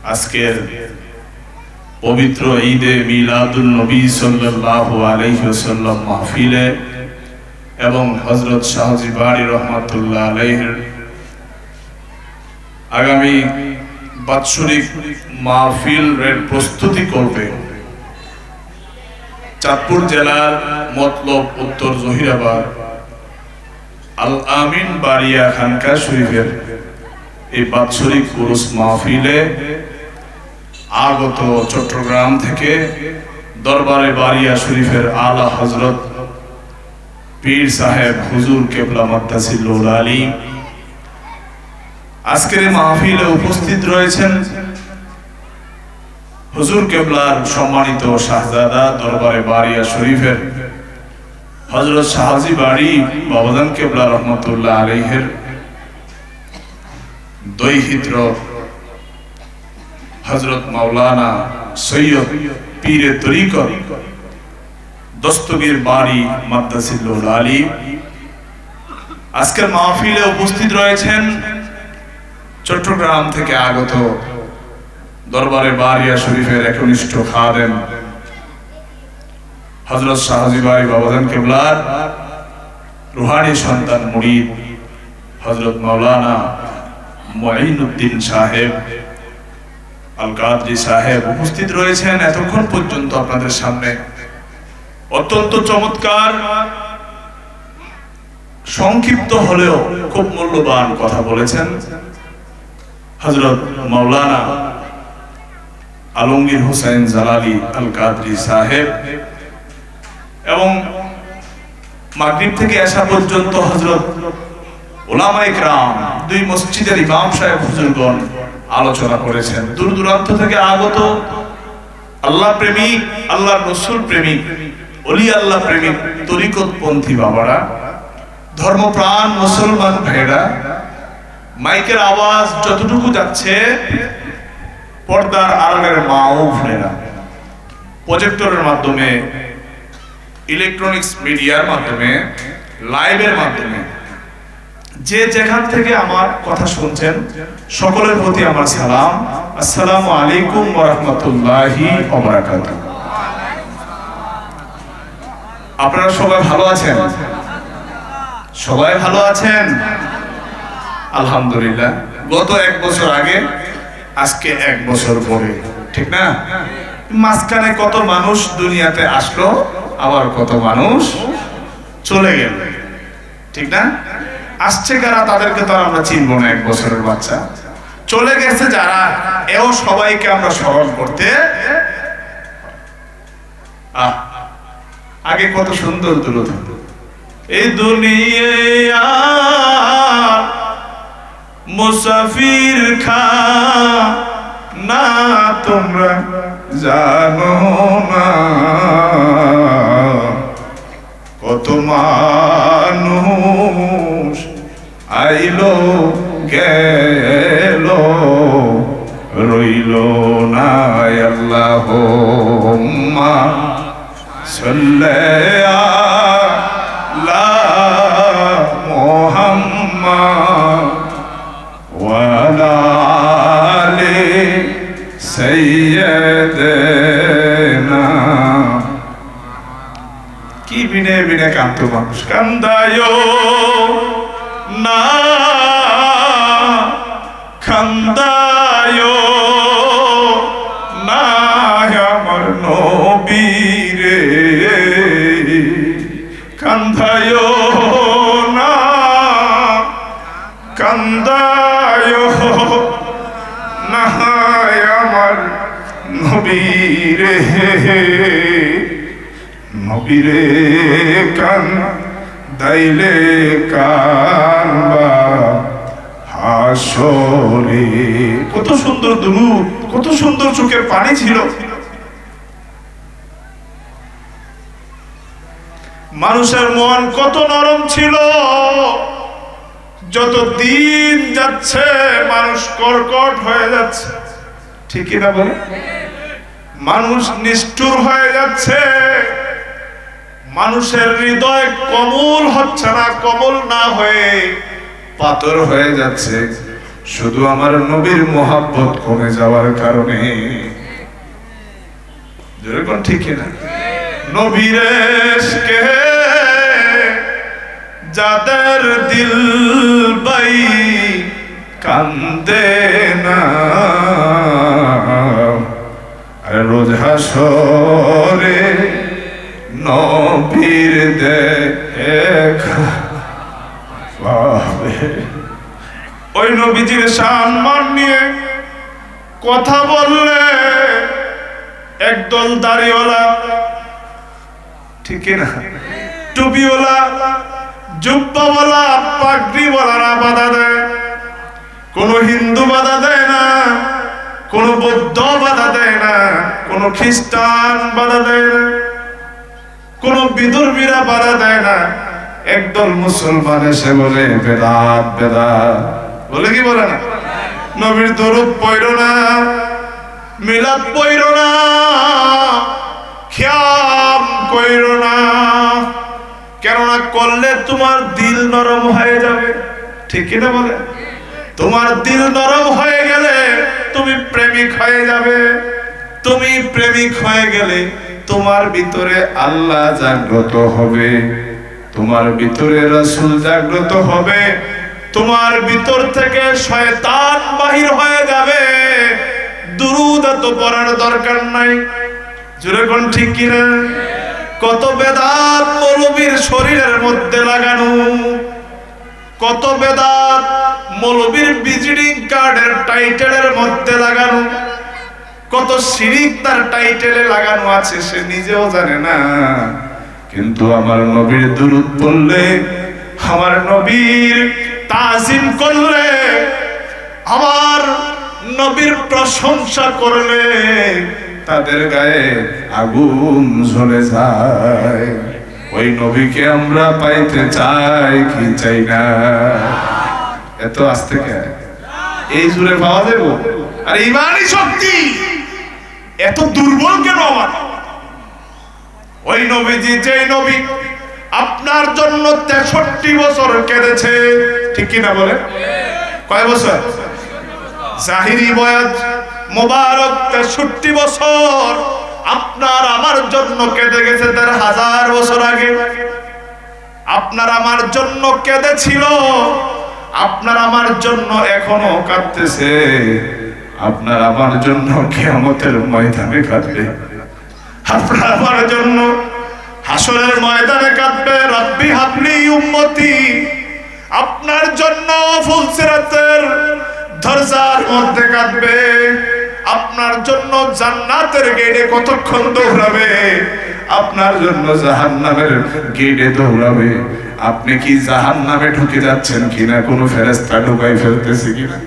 আজকের পবিত্র ঈদে মিলাদুন নবী সাল্লাল্লাহু আলাইহি ওয়াসাল্লাম মাহফিলে এবং হযরত শাহজি বাড়ি রহমাতুল্লাহ আলাইহির আগামী বাৎসরিক মাহফিলের প্রস্তুতি করবে চাঁদপুর জেলার মতলব উত্তর জহিরাবাদ আল আমিন বাড়িয়া খানকা শরীফের এই বাৎসরিক উরুস মাহফিলে আগত চট্টগ্রাম থেকে দরবারে বাড়িয়া শরীফের আলা হযরত পীর সাহেব হুজুর কেবলা মাদ্দাসিল্লুল আলী আজকের এই মাহফিলে উপস্থিত রয়েছেন হুজুর কেবলার সম্মানিত শাহজাদা দরবারে বাড়িয়া শরীফের হযরত শাহজি বাড়ি বাবাজান কেবলা রহমাতুল্লাহ আলাইহির দৈহিত্র হযরত মাওলানা সৈয়দ পীরে তরিকত দস্তগীর বাড়ি মাদ্দাসিল্লুল আলী আজকের মাহফিলে উপস্থিত রয়েছেন চট্টগ্রাম থেকে আগত দরবারে বাড়িয়া শরীফের একনিষ্ঠ খাদেম হযরত শাহজি বাড়ি বাবাজান কেবলার রুহানি সন্তান মুরিদ হযরত মাওলানা মুঈনুদ্দিন সাহেব আল কাদরি সাহেব উপস্থিত রয়েছেন। এতক্ষণ পর্যন্ত আপনাদের সামনে অত্যন্ত চমৎকার সংক্ষিপ্ত হলেও খুব মূল্যবান কথা বলেছেন হযরত মাওলানা আলমগীর হোসেন জালালি আল কাদরি সাহেব এবং মাগরিব থেকে এশা পর্যন্ত হযরত উলামায়ে কেরাম দুই মসজিদের ইমাম সাহেব হুজুরগণ আলোচনা করেছেন। দূর দূরান্ত থেকে আগত আল্লাহ প্রেমিক, আল্লাহর রাসূল প্রেমিক, ওলি আল্লাহ প্রেমিক তরিকতপন্থী বাবারা, ধর্মপ্রাণ মুসলমান ভাইরা, মাইকের আওয়াজ যতটুকু যাচ্ছে পর্দার আড়ালের মা ও বোনেরা, প্রজেক্টরের মাধ্যমে, ইলেকট্রনিক্স মিডিয়ার মাধ্যমে, লাইভের মাধ্যমে যে যেখান থেকে আমার কথা শুনছেন সকলের প্রতি আমার সালাম। আসসালামু আলাইকুম ওয়া রাহমাতুল্লাহি ওয়া বারাকাতুহু। আপনারা সবাই ভালো আছেন? সবাই ভালো আছেন? আলহামদুলিল্লাহ। গত এক বছর আগে, আজকে এক বছর পরে, ঠিক না? মাঝখানে কত মানুষ দুনিয়াতে আসলো, আবার কত মানুষ চলে গেল, ঠিক না? আসছে কারা তাদেরকে তো আমরা চিনবো না, এক বছরের বাচ্চা। চলে গেছে যারা, এও সবাইকে আমরা স্মরণ করতে। আগে কত সুন্দর দুরূদ, এই দুনিয়া মুসাফির খানা তোমরা জানো না, কত মানুষ আইলো গেল রইল না। আল্লাহুম্মা সাল্লি আলা মুহাম্মাদ ওয়া আলা আলি সাইয়্যিদিনা। কি বিনে বিনে কান্ত মানুষ, কান্দায় না, কান্দায় না আমার নবীরে, কান্দায় না, কান্দায় না আমার নবীরে, নবীরে কান দাইলে কানবা হাসরে। কত সুন্দর দুরূদ, কত সুন্দর চোখের পানি ছিল। মানুষের মন কত নরম ছিল, যত দিন যাচ্ছে মানুষ কর্কট হয়ে যাচ্ছে, ঠিক না বলে? মানুষ নিষ্ঠুর হয়ে যাচ্ছে, মানুষের হৃদয় কোমল হচ্ছে না, কোমল না হয়ে পাথর হয়ে যাচ্ছে। শুধু আমার নবীর মোহাব্বত কমে যাওয়ার কারণে। যেরকম ঠিক না, নবীর ইশকে যাদের দিল বাই কান্দে না, রোজ হাসরে নবীর দেখা পাবে। ওই নবীজির সম্মান নিয়ে কথা বললে একদল দাড়িওয়ালা, ঠিক না, টুপিওয়ালা, জুব্বাওয়ালা, পাগড়িওয়ালারা বাধা দেয়। কোন হিন্দু বাধা দেয় না, কোন বৌদ্ধ বাধা দেয় না, কোন খ্রিস্টান বাধা দেয় না, কোন বিদুর্মীরা বাধা দেয় না। একদল মুসলমান এসে বলে বেদাত বেদাত, বলে কি বলে না? নবীর দরুদ পড়ো না, মিলাদ পড়ো না, খিয়াম কইরো না, কেননা করলে তোমার দিল নরম হয়ে যাবে। ঠিক কিনা বলে? তোমার দিল নরম হয়ে গেলে তুমি প্রেমিক হয়ে যাবে। তুমি প্রেমিক হয়ে গেলে তোমার ভিতরে আল্লাহ জাগ্রত হবে, তোমার ভিতরে রাসূল জাগ্রত হবে, তোমার ভিতর থেকে শয়তান বাহির হয়ে যাবে। দুরূদ তো পড়ার দরকার নাই। জোরে কোন ঠিক কিনা? কত বেদাত মৌলবীর শরীরের মধ্যে লাগানো, কত বেদাত মৌলবীর ভিজিটিং কার্ডের টাইটেলের মধ্যে লাগানো, কত শিরিক তার টাইটেলে লাগানো আছে সে নিজেও জানে না। কিন্তু আমার নবীর দুরূদ পড়লে, আমার নবীর তাজিম করলে, আমার নবীর প্রশংসা করলে তাদের গায়ে আগুন জ্বলে যায়। ওই নবীকে আমরা পাইতে চাই কি চাই না? এত আস্তে কে এই জুড়ে পাওয়া দেব? আর ইমানি শক্তি এত দুর্বল কেন আমার? ওই নবীজি, যে নবী আপনার জন্য 63 বছর কেঁদেছে, ঠিক কিনা বলে? কয় বছর? জাহিরি বয়াত মোবারক 63 বছর আপনার আমার জন্য কেঁদে গেছে 1000 বছর আগে। আপনার আমার জন্য কেঁদেছিল, আপনার আমার জন্য এখনো কাঁদতেছে, আপনার আমার জন্য কিয়ামতের ময়দানে কাঁদবে, আপনার আমার জন্য হাসরের ময়দানে কাঁদবে। রব্বি হাবলি উম্মতি, আপনার জন্য ফুলসিরাতের দরজার মধ্যে কাঁদবে, আপনার জন্য জান্নাতের গেটে কতক্ষণ দৌড়াবে, আপনার জন্য জাহান্নামের গেটে দৌড়াবে। আপনি কি জাহান্নামে ঢুকে যাচ্ছেন কিনা, কোন ফেরেশতা ঢুকাই ফেলতেছে কিনা?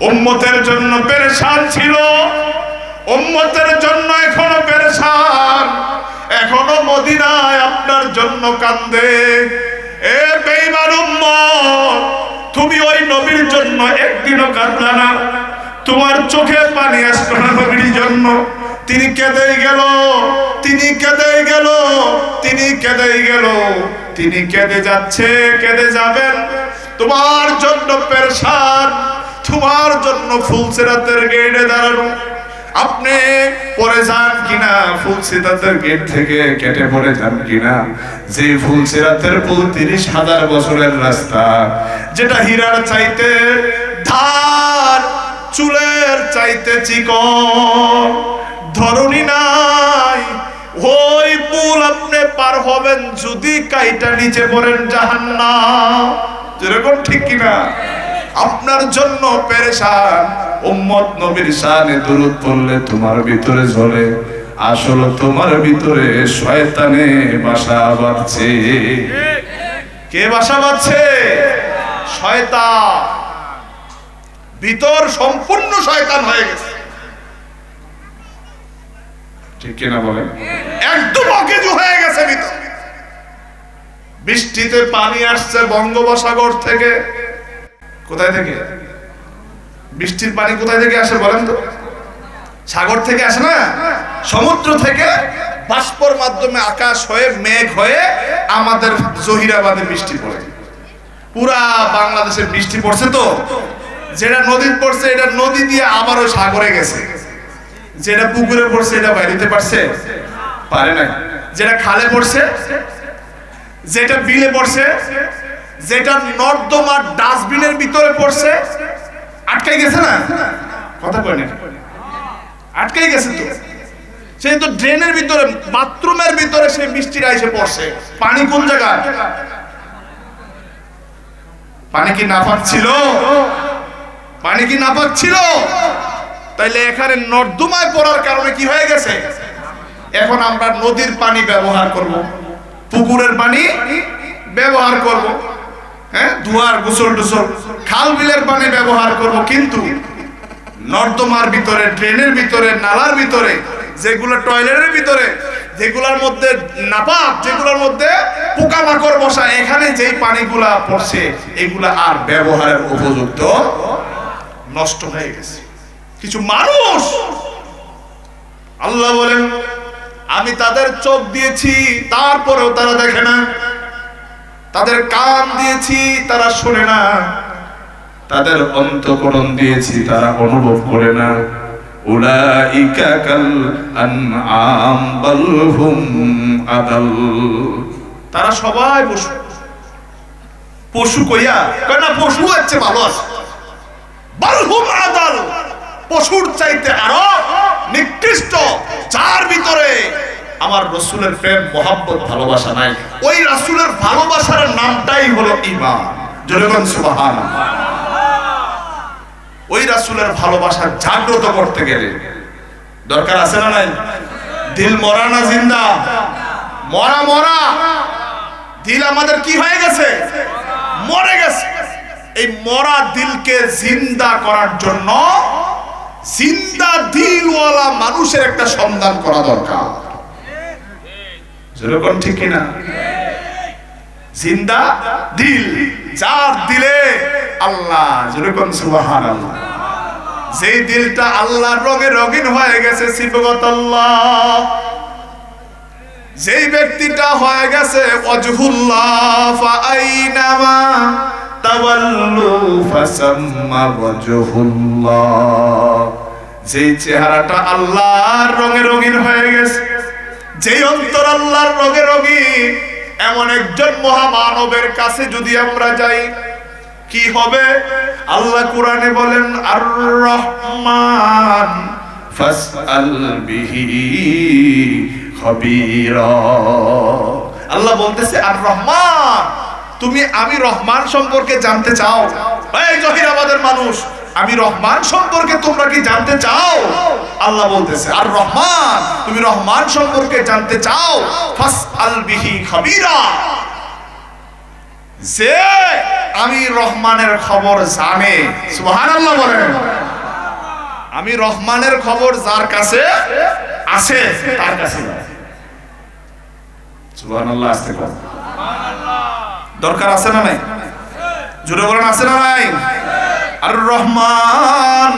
উম্মতের জন্য পেরেশান ছিল, উম্মতের জন্য এখনো পেরেশান, এখনো মদিনায় আপনার জন্য কান্দে। এ বেঈমান উম্মত, তুমি ওই নবীর জন্য একদিনও কাঁদলা না, তোমার চোখে পানি আসলো না নবীর জন্য। তিনি কেঁদেই গেল, তিনি কেঁদেই গেল, তিনি কেঁদেই গেল, তিনি কেঁদে যাচ্ছে, কেঁদে যাবেন। তোমার জন্য পেরেশান, তোমার জন্য ফুলসিরাতের গেটে দাঁড়ানো। আপনি পরে যান কিনা ফুলসিরাতের গেট থেকে, কেটে পড়ে যান কিনা? যে ফুলসিরাতের পুল 30,000 বছরের রাস্তা, যেটা হীরার চাইতে ধার, চুলের চাইতে চিকন, ধরনী নাই, ওই পুল আপনি পার হবেন যদি কাইটা নিচে পড়েন জাহান্নাম। যেরকম ঠিক কিনা? আপনার জন্য পেরেশান। উম্মত নবীর শানে দুরূদ পড়লে তোমার ভিতরে জ্বলে, আসলে তোমার ভিতরে শয়তানে বাসা বাঁধছে। কে বাসা বাঁধছে? শয়তান। ভিতর সম্পূর্ণ শয়তান হয়ে গেছে, ঠিক কিনা বলেন? একদম অকেজু হয়ে গেছে ভিতর। বৃষ্টিতে পানি আসছে বঙ্গোপসাগর থেকে। কোথায় থেকে? বৃষ্টির পানি কোথায় থেকে আসে বলেন তো? সাগর থেকে আসে না, সমুদ্র থেকে বাষ্পর মাধ্যমে আকাশ হয়ে মেঘ হয়ে আমাদের জহিরাবাদে বৃষ্টি পড়ে। পুরা বাংলাদেশে বৃষ্টি পড়ছে তো, যেটা নদীতে পড়ছে এটা নদী দিয়ে আবারও সাগরে গেছে, যেটা পুকুরে পড়ছে এটা বাইরেতে পারছে, পারে নাই। যেটা খালে পড়ছে, যেটা বিলে পড়ছে, যেটা নর্দমার ডাস্টবিনের ভিতরে পড়ছে, আটকাই গেছে না? কথা কয় না, আটকাই গেছে তো। সেই তো ড্রেনের ভিতরে, বাথরুমের ভিতরে সেই বৃষ্টিটা এসে পড়ছে। পানি কোন জায়গায়? পানি কি নাপাক ছিল? পানি কি নাপাক ছিল? তাইলে এখানে নর্দমায় পড়ার কারণে কি হয়ে গেছে? এখন আমরা নদীর পানি ব্যবহার করব, পুকুরের পানি ব্যবহার করব, হ্যাঁ, ধোয়ার গোসল টোসল, খাল বিলের পানি ব্যবহার করব। কিন্তু নর্দমার ভিতরে, ড্রেনের ভিতরে, নালার ভিতরে, যেগুলো টয়লেটের ভিতরে, যেগুলোর মধ্যে নাপাক, যেগুলোর মধ্যে পোকামাকড় বসা, এখানে যেই পানিগুলা পড়ছে এগুলা আর ব্যবহারের উপযুক্ত, নষ্ট হয়ে গেছে। কিছু মানুষ, আল্লাহ বলেন আমি তাদের চোখ দিয়েছি তারপরেও তারা দেখে না, তাদের কান দিয়েছি তারা শোনে না, তাদের অন্তঃকরণ দিয়েছি তারা অনুভব করে না। উলাইকা কাল আনআম বাল হুম আদাল। তারা সবাই পশু। পশু কইয়া কয় না, পশু হচ্ছে ভালো আছে, বাল হুম আদাল, পশুর চাইতে আরো নিকৃষ্ট, যার ভিতরে আমার রাসূলের প্রেম, মহব্বত, ভালোবাসা নাই। ওই রাসূলের ভালোবাসার নামটাই হলো ঈমান। জোরে বলেন সুবহানাল্লাহ। ওই রাসূলের ভালোবাসা জাগ্রত করতে গেলে দরকার আছে না নাই? দিল মরা না জিন্দা? মরা মরা দিল আমাদের কি হয়ে গেছে? মরে গেছে। এই মরা দিলকে জিন্দা করার জন্য জিন্দা দিলওয়ালা মানুষের একটা সন্ধান করা দরকার। যেরকম ঠিক কিনা? জিন্দা দিল, যার দিলে আল্লাহ, যেরকম সুবহানাল্লাহ, যেই দিলটা আল্লাহর রঙে রঙিন হয়ে গেছে, সিবগাতাল্লাহ, যেই ব্যক্তিটা হয়ে গেছে ওয়াজহুল্লাহ, ফাআইনামা তাওয়াল্লু ফাসাম্মা ওয়াজহুল্লাহ, যেই চেহারাটা আল্লাহর রঙে রঙিন হয়ে গেছে, যেই অন্তর আল্লাহর রঙে রঙিন, এমন একজন মহামানবের কাছে যদি আমরা যাই, কি হবে? আল্লাহ কোরআনে বলেন আর রহমান ফাসআল বিহি খাবীরা। আল্লাহ বলতেছে আর রহমান, তুমি আমি রহমান সম্পর্কে জানতে চাও? এই জহিরাবাদের মানুষ, আমি রহমান সম্পর্কে তোমরা কি জানতে চাও? আল্লাহ বলতেছে আর রহমান, তুমি রহমান সম্পর্কে জানতে চাও? ফাসআল বিহি খাবীরা, যে আমি রহমানের খবর জানে। সুবহানাল্লাহ বলেন। আমি রহমানের খবর যার কাছে আছে তার কাছে সুবহানাল্লাহ। আস্তে বলেন, দরকার আছে না নাই? জোরে বলেন, আছে না নাই? আর রহমান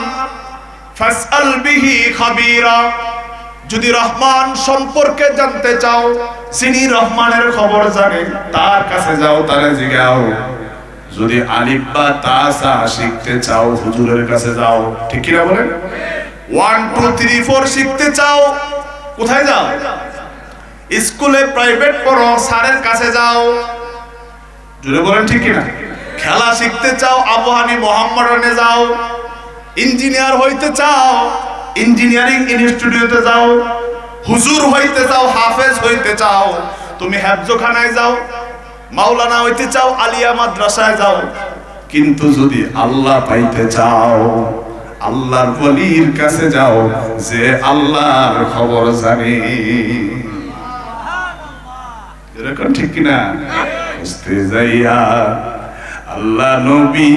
ফাসআল বিহি খাবীরা, যদি রহমান সম্পর্কে জানতে চাও, যিনি রহমানের খবর জানে, তার কাছে যাও, তারে জিগাও। যদি আলিফ বা তা সা শিখতে চাও, হুজুরের কাছে যাও। ঠিক কি না বলেন? 1 2 3 4 শিখতে চাও, কোথায় যাও? স্কুলে প্রাইভেট পড়ো, স্যারের কাছে যাও। জোরে বলেন, ঠিক কি না? খেলা শিখতে চাও, আবু হানি মোহাম্মদনে যাও। ইঞ্জিনিয়ার হইতে চাও, ইঞ্জিনিয়ারিং ইনস্টিটিউটে যাও। হুজুর হইতে চাও, হাফেজ হইতে চাও, তুমি হেফজখানায় যাও। মাওলানা হইতে চাও, আলিয়া মাদ্রাসায় যাও। কিন্তু যদি আল্লাহ পাইতে চাও, আল্লাহর ওলির কাছে যাও, যে আল্লাহর খবর জানে। এরকম ঠিক কিনা? বুঝতে যাইয়া আল্লাহ নবী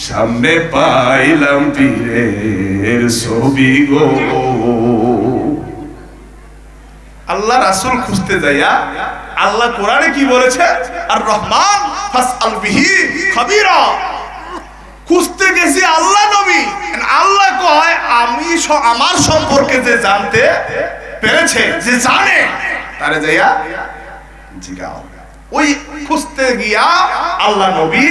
সামনে পাইলাম পীরের ছবি গো। আল্লাহ রাসূল খুঁজতে যাইয়া আল্লাহ কোরআনে কি বলেছে? আর রহমান ফাসআল বিহি খাবীরা। খুঁজতে গেছি আল্লাহ নবী, আল্লাহ কয় আমি আমার সম্পর্কে যে জানতে পেরেছে, যে জানে, তারে যাইয়া জিগাও। ওই খুঁজতে গিয়া আল্লাহ নবী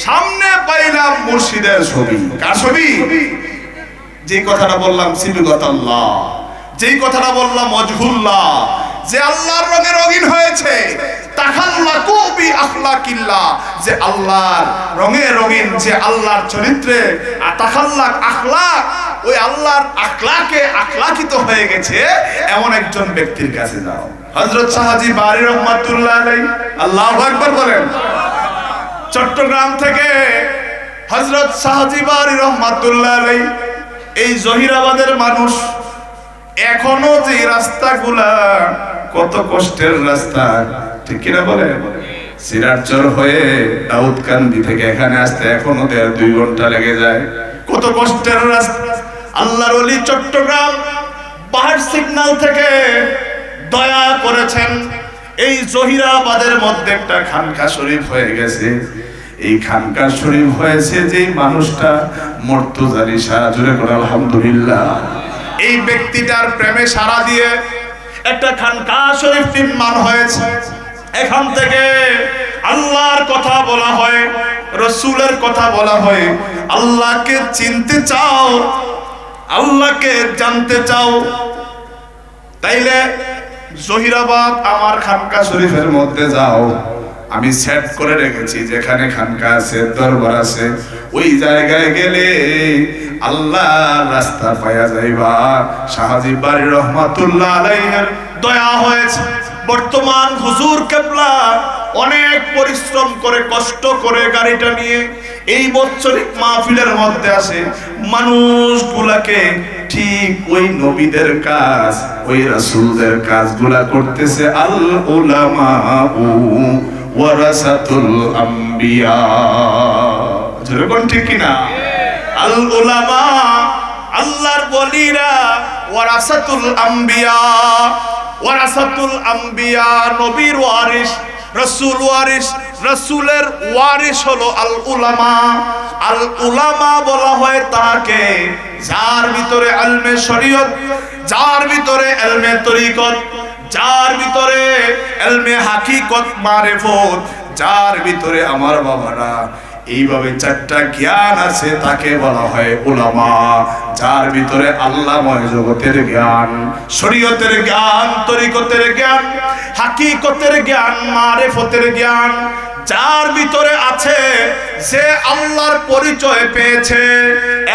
সামনে পাইলাম মুর্শিদের ছবি। কার ছবি? যে কথাটা বললাম সিবগাতাল্লাহ, যেই কথাটা বললাম ওয়াজহুল্লাহ, যে আল্লাহর রঙে রঙিন হয়েছে, তাখাল্লাকু বি আখলাকিল্লাহ, যে আল্লাহর রঙে রঙিন, যে আল্লাহর চরিত্রে তাখাল্লাক আখলাক, ওই আল্লাহর আখলাকে আখলাকিত হয়ে গেছে এমন একজন ব্যক্তির কাছে যাও। হযরত শাহজি বারী রহমাতুল্লাহ আলাইহি, আল্লাহু আকবার বলেন। চট্টগ্রাম থেকে হযরত শাহজি বারী রহমাতুল্লাহ আলাইহি এই জহিরাবাদের মানুষ, এখনো যে রাস্তাগুলা কত কষ্টের রাস্তা, ঠিক কিনা বলে? সিরাজচর হয়ে দাউদকান্দি থেকে এখানে আসতে এখনো 1.5-2 ঘন্টা লেগে যায়। কত কষ্টের রাস্তা। আল্লাহর ওলি চট্টগ্রাম পাহাড় সিগন্যাল থেকে দয়া করেছেন, এই জহিরাবাদের মধ্যে একটা খানকা শরীফ হয়ে গেছে। এই খানকা শরীফ হয়েছে যে মানুষটা মর্তুজারি সারা জুড়ে করে আলহামদুলিল্লাহ। এই ব্যক্তিটার প্রেমে সারা দিয়ে একটা খানকা শরীফ নির্মাণ হয়েছে। এখান থেকে আল্লাহর কথা বলা হয়, রাসূলের কথা বলা হয়। আল্লাহকে চিনতে চাও, আল্লাহকে জানতে চাও, তাইলে জহিরাবাদ আমার খানকা শরীফের মধ্যে যাও। আমি সেট করে রেখেছি যেখানে খানকা আছে, দরবার আছে, ওই জায়গায় গেলে আল্লাহ রাস্তা পাওয়া যাইবা। শাহজি বারী রহমাতুল্লাহ আলাইহির দয়া হয়েছে। বর্তমান হুজুর কেবলা অনেক পরিশ্রম করে কষ্ট করে গাড়িটা নিয়ে এই বৎসরিক মাহফিলের মধ্যে আসে, মানুষগুলাকে ঠিক ওই নবীদের কাজ, ওই রাসূলদের কাজগুলা করতেছে। আল উলামাউ ওয়ারাসাতুল আম্বিয়া, যেরকম ঠিক কিনা? আল উলামা, আল্লাহর ওলিরা, ওয়ারাসাতুল আম্বিয়া, ওয়ারাসাতুল আম্বিয়া, নবীর ওয়ারিস, রাসূল ওয়ারিস, রাসূলের ওয়ারিস হলো আল উলামা। আল উলামা বলা হয় তাকে যার ভিতরে ইলমে শরীয়ত, যার ভিতরে ইলমে তরিকত, যার ভিতরে ইলমে হাকিকত মারিফত, যার ভিতরে আমার বাবারা এইভাবে 4টা জ্ঞান আছে, তাকে বলা হয় উলামা। যার ভিতরে আল্লাহময় জগতের জ্ঞান, শরীয়তের জ্ঞান, তরিকতের জ্ঞান, হাকিকতের জ্ঞান, মারিফতের জ্ঞান যার ভিতরে আছে, যে আল্লাহর পরিচয় পেয়েছে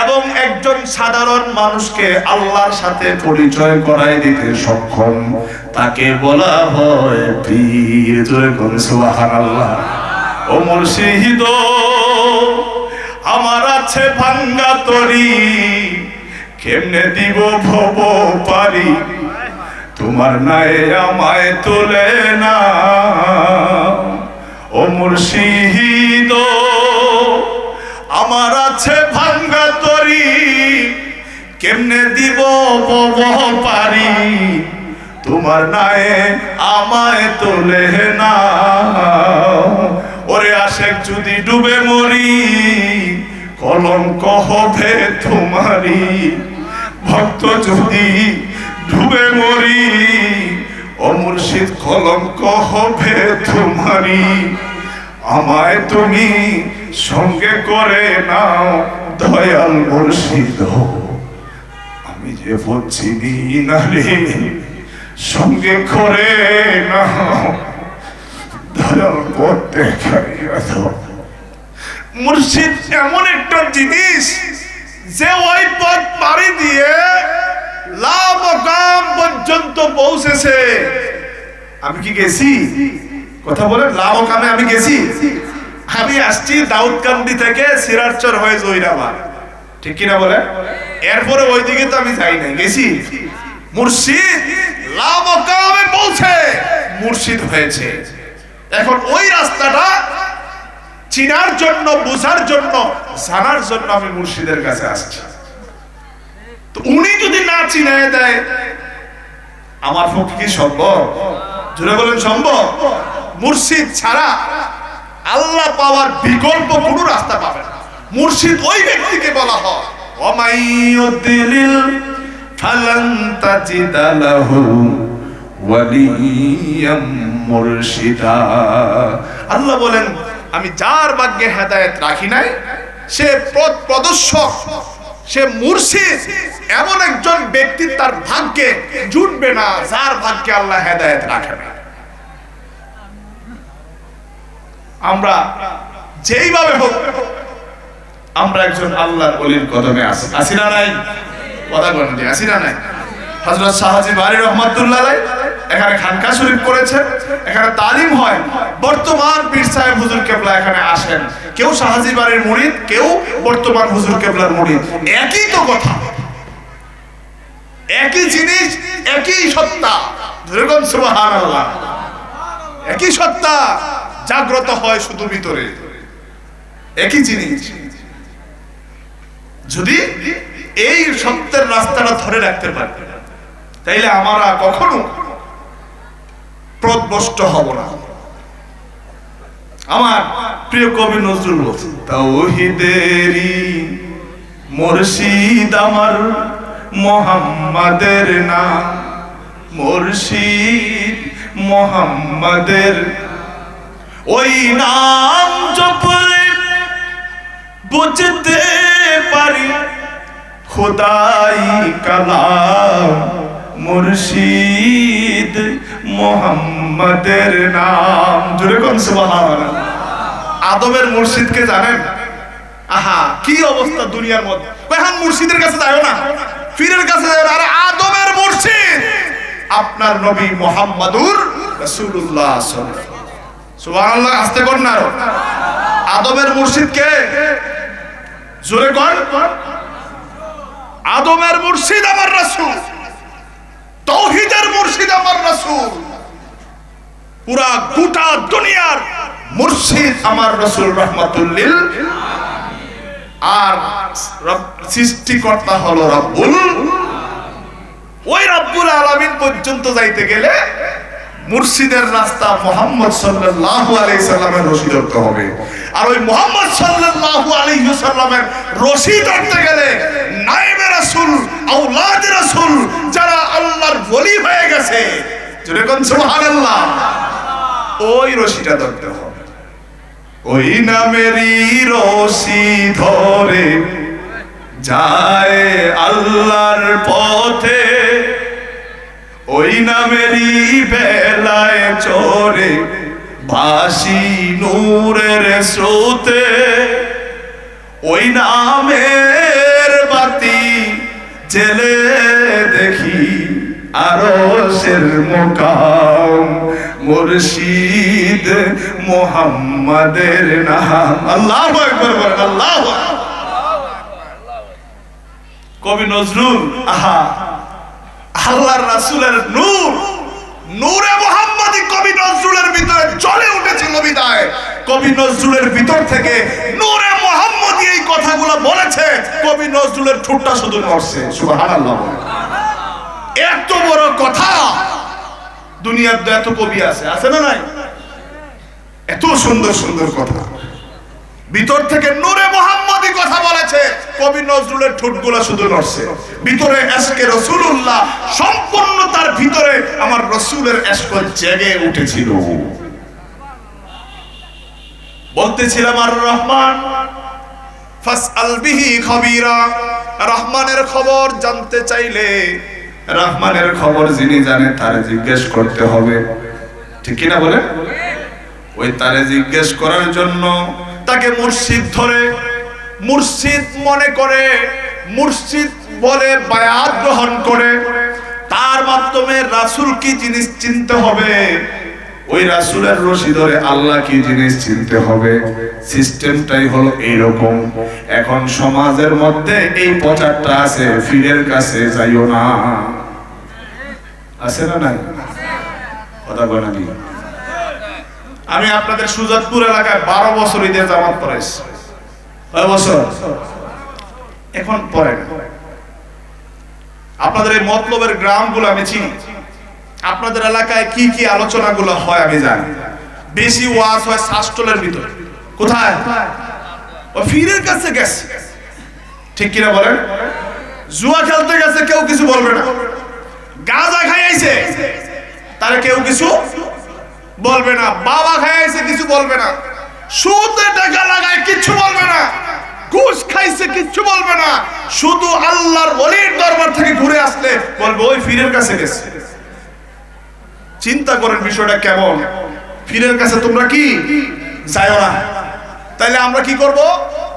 এবং একজন সাধারণ মানুষকে আল্লাহর সাথে পরিচয় করায় দিতে সক্ষম, তাকে বলা হয় পীর। জোরে কোন সুবহানাল্লাহ। ও মুর্শিদ, আমার আছে ভাঙ্গা তরি, কেমনে দিব ভব পারি, তোমার নাই আমায় তোলে না। ও মুর্শিদ, আমার আছে ভাঙ্গা তরি, কেমনে দিব ভব পারি, তোমার নাই আমায় তোলে না। ওরে আশেক যদি ডুবে মরি, কলঙ্ক হবে তোমারি। ভক্ত যদি ডুবে মরি, ও মুর্শিদ কলঙ্ক হবে তোমারি। আমায় তুমি সঙ্গে করে নাও দয়াল মুর্শিদ, আমি যে বলছি নারে সঙ্গে করে নাও দয়াল পথ দেখাইয়া দাও। মুর্শিদ এমন একটা জিনিস যে ওই পথ পাড়ি দিয়ে লামকাম পর্যন্ত পৌঁছেছে। আমি কি গেছি? কথা বলে লামকামে আমি গেছি? আমি আসছি দাউদকান্দি থেকে সিরাজচর হয়ে জহিরাবাদ, ঠিক কিনা বলে? এরপরে ওইদিকে তো আমি যাই নাই, গেছি। মুর্শিদ লামকামে পৌঁছে মুর্শিদ হয়েছে। এখন ওই রাস্তাটা চিনার জন্য, বুঝার জন্য, জানার জন্য আমি মুর্শিদের কাছে আসছি। তো উনি যদি না চিনায় দেয়, আমার পক্ষে কি সম্ভব? জোরে বলেন সম্ভব? মুর্শিদ ছাড়া আল্লাহ পাওয়ার বিকল্প কোন রাস্তা পাবে না। মুর্শিদ ওই ব্যক্তিকে বলা হয় ওয়ামাইয়ুদিলিল ফালান তাজিদা লাহু ওয়ালিয়াম মুরশিদা। আল্লাহ বলেন আমি যার ভাগ্যে হেদায়েত রাখি নাই সে পথ প্রদর্শক, সে মুর্শিদ, এমন একজন ব্যক্তি তার ভাগ্যে জুটবে না যার ভাগ্যে আল্লাহ হেদায়েত রাখে না। আমরা যেইভাবে হোক আমরা একজন আল্লাহর ওলির কদমে আছি, আছি না নাই? কথা বলেন যে আছি না নাই? হযরত শাহজি বারী রহমাতুল্লাহ আলাইহি এখানে খানকা শরীফ করেছেন, এখানে তালিম হয়। বর্তমান পীর সাহেব হুজুর কেবলা এখানে আসেন, কেউ শাহজি বারীর মুরিদ, কেউ বর্তমান হুজুর কেবলার মুরিদ। একই তো কথা, একই জিনিস, একই সত্তা। যেরকম সুবহানাল্লাহ, একই সত্তা জাগ্রত হয় শুধু ভিতরে, একই জিনিস। যদি এই সত্যের রাস্তাটা ধরে রাখতে পারি তাইলে আমরা কখনো পথভ্রষ্ট হব না। আমার প্রিয় কবি নজরুল বলছেন, তাওহীদেরই মুর্শিদ আমার মুহাম্মাদের নাম, মুর্শিদ মুহাম্মাদের ওই নাম জপলে বুঝতে পারি খোদাই কালাম, মুর্শিদ মুহাম্মাদের নাম। জোরে কোন সুবহানাল্লাহ। আদমের মুর্শিদকে জানেন? আহা কি অবস্থা দুনিয়ার মধ্যে। এখন মুর্শিদের কাছে যাও না, পীরের কাছে যাও না, আরে আদমের মুর্শিদ আপনার নবী মুহাম্মাদুর রাসূলুল্লাহ সাল্লাল্লাহু আলাইহি ওয়াসাল্লাম। সুবহানাল্লাহ, আস্তে কর না। আদমের মুর্শিদ কে? জোরে কর। আদমের মুর্শিদ আমার রাসূল, তাওহীদের মুর্শিদ আমার রাসূল, পুরা গোটা দুনিয়ার মুর্শিদ আমার রাসূল রাহমাতুল লিল আলামিন। আর সৃষ্টিকর্তা হলো রব্বুল, ওই রব্বুল আলামিন পর্যন্ত যাইতে গেলে মুর্শিদের রাস্তা মুহাম্মদ সাল্লাল্লাহু আলাইহি সাল্লামের রশি ধরতে হবে। আর ওই মুহাম্মদ সাল্লাল্লাহু আলাইহি সাল্লামের রশি ধরতে গেলে নায়েবে রাসূল, আওলাদে রাসূল যারা আল্লাহর ওলি হয়ে গেছে, যেরকম সুবহানাল্লাহ, ওই রশিটা ধরতে হবে। ওই নামেরই রশি ধরে যায় আল্লাহর পথে, ওই নামেরই বেলায় চড়ে ভাসি নূরের স্রোতে, ওই নামের বাতি জেলে দেখি আরশের মুকাম, মুর্শিদ মুহাম্মাদের নাম। আল্লাহু আকবার বলেন, আল্লাহু আকবার। কবি নজরুল, আহা আল্লাহর রাসূলের নূর, নূরে মুহাম্মাদি কবি নজরুলের ভিতরে জ্বলে উঠেছিল বিদায় কবি নজরুলের ভিতর থেকে নূরে মুহাম্মাদি এই কথাগুলো বলেছে, কবি নজরুলের ঠোঁটটা শুধু নড়ছে। সুবহানাল্লাহ। এত বড় কথা দুনিয়ার এত কবি আছে, আছে না নাই? এত সুন্দর সুন্দর কথা ভিতর থেকে নূরে মুহাম্মাদি কথা বলেছে, কবি নজরুলের ঠোঁটগুলো শুধু নড়ছে। ভিতরে ইশকে রাসূলুল্লাহ সম্পূর্ণ, তার ভিতরে আমার রাসূলের ইশক জেগে উঠেছিল। বলতেছিলাম আর রহমান ফাসআল বিহি খাবীরা, রহমানের খবর জানতে চাইলে রহমানের খবর যিনি জানে তারে জিজ্ঞেস করতে হবে, ঠিক কি না বলে? ওই তারে জিজ্ঞেস করার জন্য তাকে মুর্শিদ ধরে, মুর্শিদ মনে করে, মুর্শিদ বলে বায়াত গ্রহণ করে, তার মাধ্যমে রাসূল কি জিনিস চিনতে হবে, ওই রাসূলের রশি ধরে আল্লাহ কি জিনিস চিনতে হবে। সিস্টেমটাই হলো এইরকম। এখন সমাজের মধ্যে এই প্রচারটা আছে, পীরের কাছে যাইও না, আছে না নাই? কথা বলে না। আমি আপনাদের সুজাতপুর এলাকায় 12 বছর ঈদের জামাত পড়াইছি। কয় বছর? এখন পড়ে না। আপনাদের এই মতলবের গ্রামগুলো আমি চিনি, আপনাদের এলাকায় কি কি আলোচনাগুলো হয় আমি জানি। বেশি ওয়াজ হয় শাস্ত্রের ভিতরে। কোথায়? ও পীরের কাছে গেছে, ঠিক কিনা বলেন? জুয়া খেলতে গেছে, কেউ কিছু বলবে না। গাঁজা খাইছে, তারে কেউ কিছু বলবে না, বাবা খাইছে কিছু বলবে না, সুদে টাকা লাগায় কিছু বলবে না, ঘুষ খাইছে কিছু বলবে না, শুধু আল্লাহর ওলির দরবার থেকে ঘুরে আসলে বলবে ওই পীরের কাছে গেছে। চিন্তা করেন বিষয়টা কেমন। পীরের কাছে তোমরা কি যাও না, তাইলে আমরা কি করব?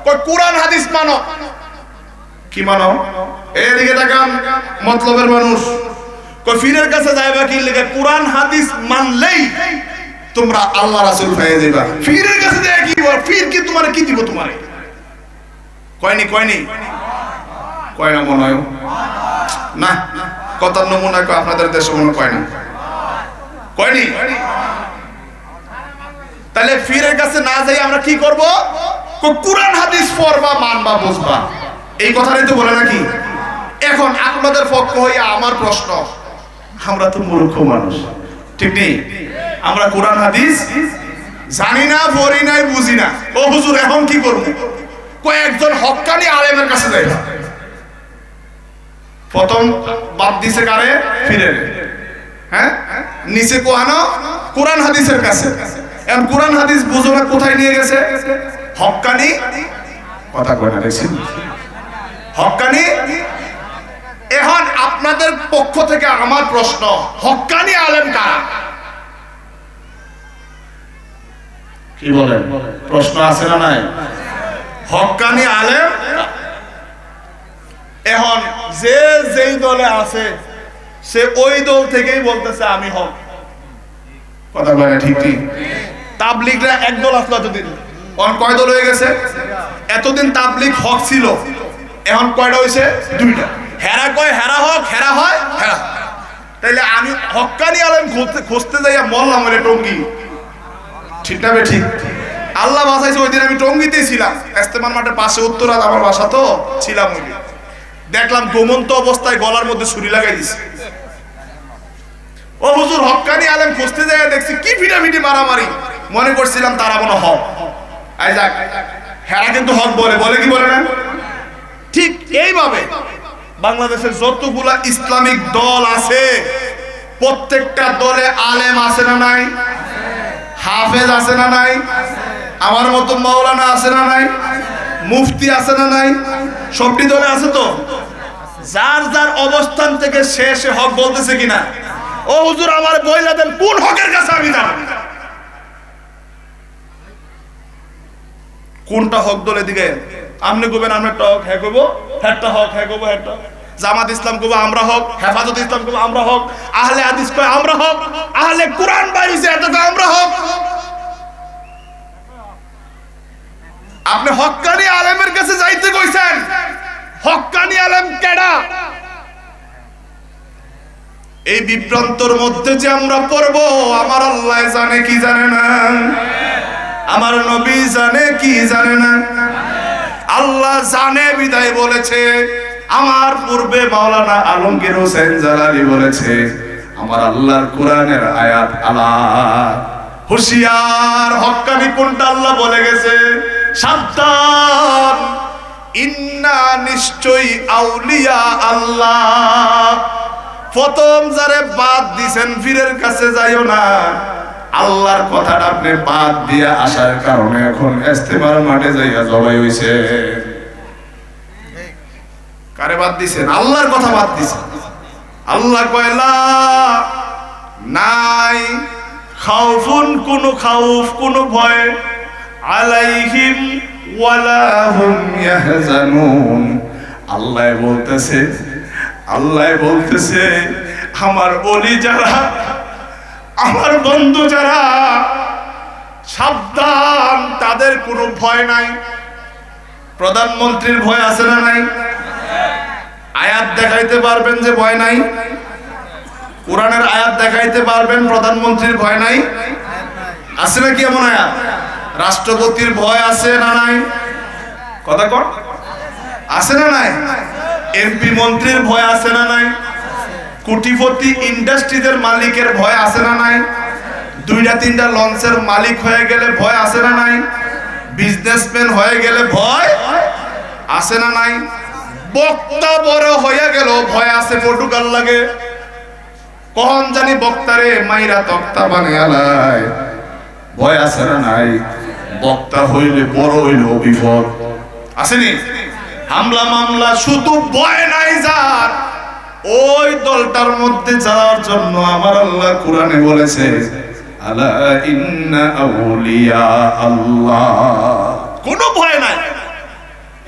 কই কোরআন হাদিস মানো। কি মানো? এদিকে তাকান মতলবের মানুষ। কই পীরের কাছে যাইবা কি লাগে? কোরআন হাদিস মানলেই তোমরা আল্লাহ রাসূল পেয়ে যাবে। পীরের কাছে যায় কি বল? পীর কি তোমারে কি দিব তোমারে? কয়নি কয়নি কয় না মনে হয় না, কথার নমুনা কয় আপনাদের দেশে মনে কয় না, কয়নি। তাহলে পীরের কাছে না যাই আমরা কি করব? কোরআন হাদিস পড়বা, মানবা, বুঝবা, এই কথাটাই তো বলে নাকি। এখন আপনাদের পক্ষ হইয়া আমার প্রশ্ন, আমরা তো মূর্খ মানুষ, ঠিক নেই? আমরা কোরআন হাদিস জানি না, পড়ি নাই, বুঝি না। ও হুজুর এখন কি করব? কয়েকজন হক্কানি আলেমের কাছে যাই। প্রথম বাদ দিছে কারে? পীরের। হ্যাঁ, নিচে কোয়ানো কোরআন হাদিসের কাছে। এখন কোরআন হাদিস বুঝো না, কোথায় নিয়ে গেছে? হক্কানি। কথা কয় না দেখছেন? হক্কানি। এখন আপনাদের পক্ষ থেকে আমার প্রশ্ন, হক্কানি আলেম কারা? কি বলেন? প্রশ্ন আছে না নাই? হক্কানি আলেম। এখন যে যেই দলে আছে সে ওই দল থেকেই বলতেছে আমি হক। কথা বলে ঠিক ঠিক। তাবলিগরা এক দল আসলো এতদিন, এখন কয় দল হয়ে গেছে? এতদিন তাবলিগ হক ছিল, এখন কয়টা হয়েছে? দুইটা। হেরা কয় হেরা হক, হেরা হয় হেরা। তাইলে আমি হক্কানি আলেম খুঁজতে যাইয়া মরলাম বলে টঙ্গি, ঠিক না? ঠিক। আল্লাহ বাসাইছে, ওই দিন আমি টঙ্গিতেই ছিলাম, ইস্তেমার মাঠের পাশে, উত্তরাত আমার বাসা তো ছিলাম। ওই দিন দেখলাম ঘুমন্ত অবস্থায় গলার মধ্যে ছুরি লাগাই দিছে। ও হুজুর হক্কানি আলেম খুঁজতে যায় দেখছি কি ফিটাফিটি মারামারি, মনে করছিলাম তারা মনে হক। আই যাক, হেরা কিন্তু হক বলে, বলে কি বলে না? ঠিক এইভাবে বাংলাদেশের যতগুলা ইসলামিক দল আছে প্রত্যেকটা দলে আলেম আছে না নাই? হাফেজ আছে না নাই? আমার মতো মাওলানা আছে না নাই? মুফতি আছে না নাই? সবটি দলে আছে তো। যার যার অবস্থান থেকে সে হক বলতেছে কিনা। ও হুজুর আমার বইলা দেন কোন হকের কাছে আমি যাব? কোনটা হক দলে দিকে আপনি কইবেন আমরা হক, হ্যাঁ কইব হ্যাঁটা হক, হ্যাঁ কইব হ্যাঁটা। জামাত ইসলাম কইব আমরা হক, হেফাজত ইসলাম কইব আমরা হক, আহলে হাদিস কয় আমরা হক, আহলে কুরআন বাইছে এত কয় আমরা হক। আপনি হক্কানি আলেমের কাছে যাইতে কইছেন, হক্কানি আলেম কেডা? এই বিভ্রান্তর মধ্যে যে আমরা পড়ব, আমার আল্লাহ জানে কি জানে না, আমার নবী জানে কি জানে না। আল্লাহ জানে বিদায় বলেছে, আমার পূর্বে মাওলানা আলমগীর হোসেন জালালি বলেছে, আমার আল্লাহর কোরআনের আয়াত আলা হুশিয়ার। হক্কানি কোনটা আল্লাহ বলে গেছে, সাবধান, ইন্না নিশ্চয়ই আউলিয়া আল্লাহ। প্রথম যারে বাদ দিছেন পীরের কাছে যাইও না, আল্লাহর কথাটা আপনি বাদ দিয়ে আসার কারণে এখন ইস্তেমার মাঠে যাইয়া জবাই হইছে। কারে বাদ দিছেন? আল্লাহর কথা বাদ দিছেন। আল্লাহ কয়লা নাই খাউফুন, কোন খাউফ, কোন ভয়, আলাইহিম ওয়ালা হুম ইয়াহজানুন। আল্লাহ বলতেছে, আল্লাহ বলতেছে আমার ওলি যারা, আমার বন্ধু যারা, সাবধান, তাদের কোনো ভয় নাই। প্রধানমন্ত্রীর ভয় আছে না নাই? আয়াত দেখাইতে পারবেন যে ভয় নাই? কোরআনের আয়াত দেখাইতে পারবেন প্রধানমন্ত্রীর ভয় নাই? আছে নাকি এমন আয়াত? রাষ্ট্রপতির ভয় আছে না নাই? কথা কর, আছে না নাই? এমপি মন্ত্রীর ভয় আছে না নাই? কোটিপতি ইন্ডাস্ট্রিদের মালিকের ভয় আছে না নাই? দুইটা তিনটা লঞ্চের মালিক হয়ে গেলে ভয় আছে না নাই? বিজনেসম্যান হয়ে গেলে ভয় আছে না নাই? বক্তা বড় হয়ে গেল ভয় আছে, পর্তুগাল লাগে। কখন জানি বক্তারে মাইরা তক্তা বানায়, ভয় আছে না নাই? বক্তা হইলে বড় হইলে বিপদ আসেনি? হামলা মামলা শুধু ভয় নাই যার, ওই দলটার মধ্যে যাওয়ার জন্য আমার আল্লাহ কোরআনে বলেছে আলা ইন্না আউলিয়া আল্লাহ, কোনো ভয় নাই।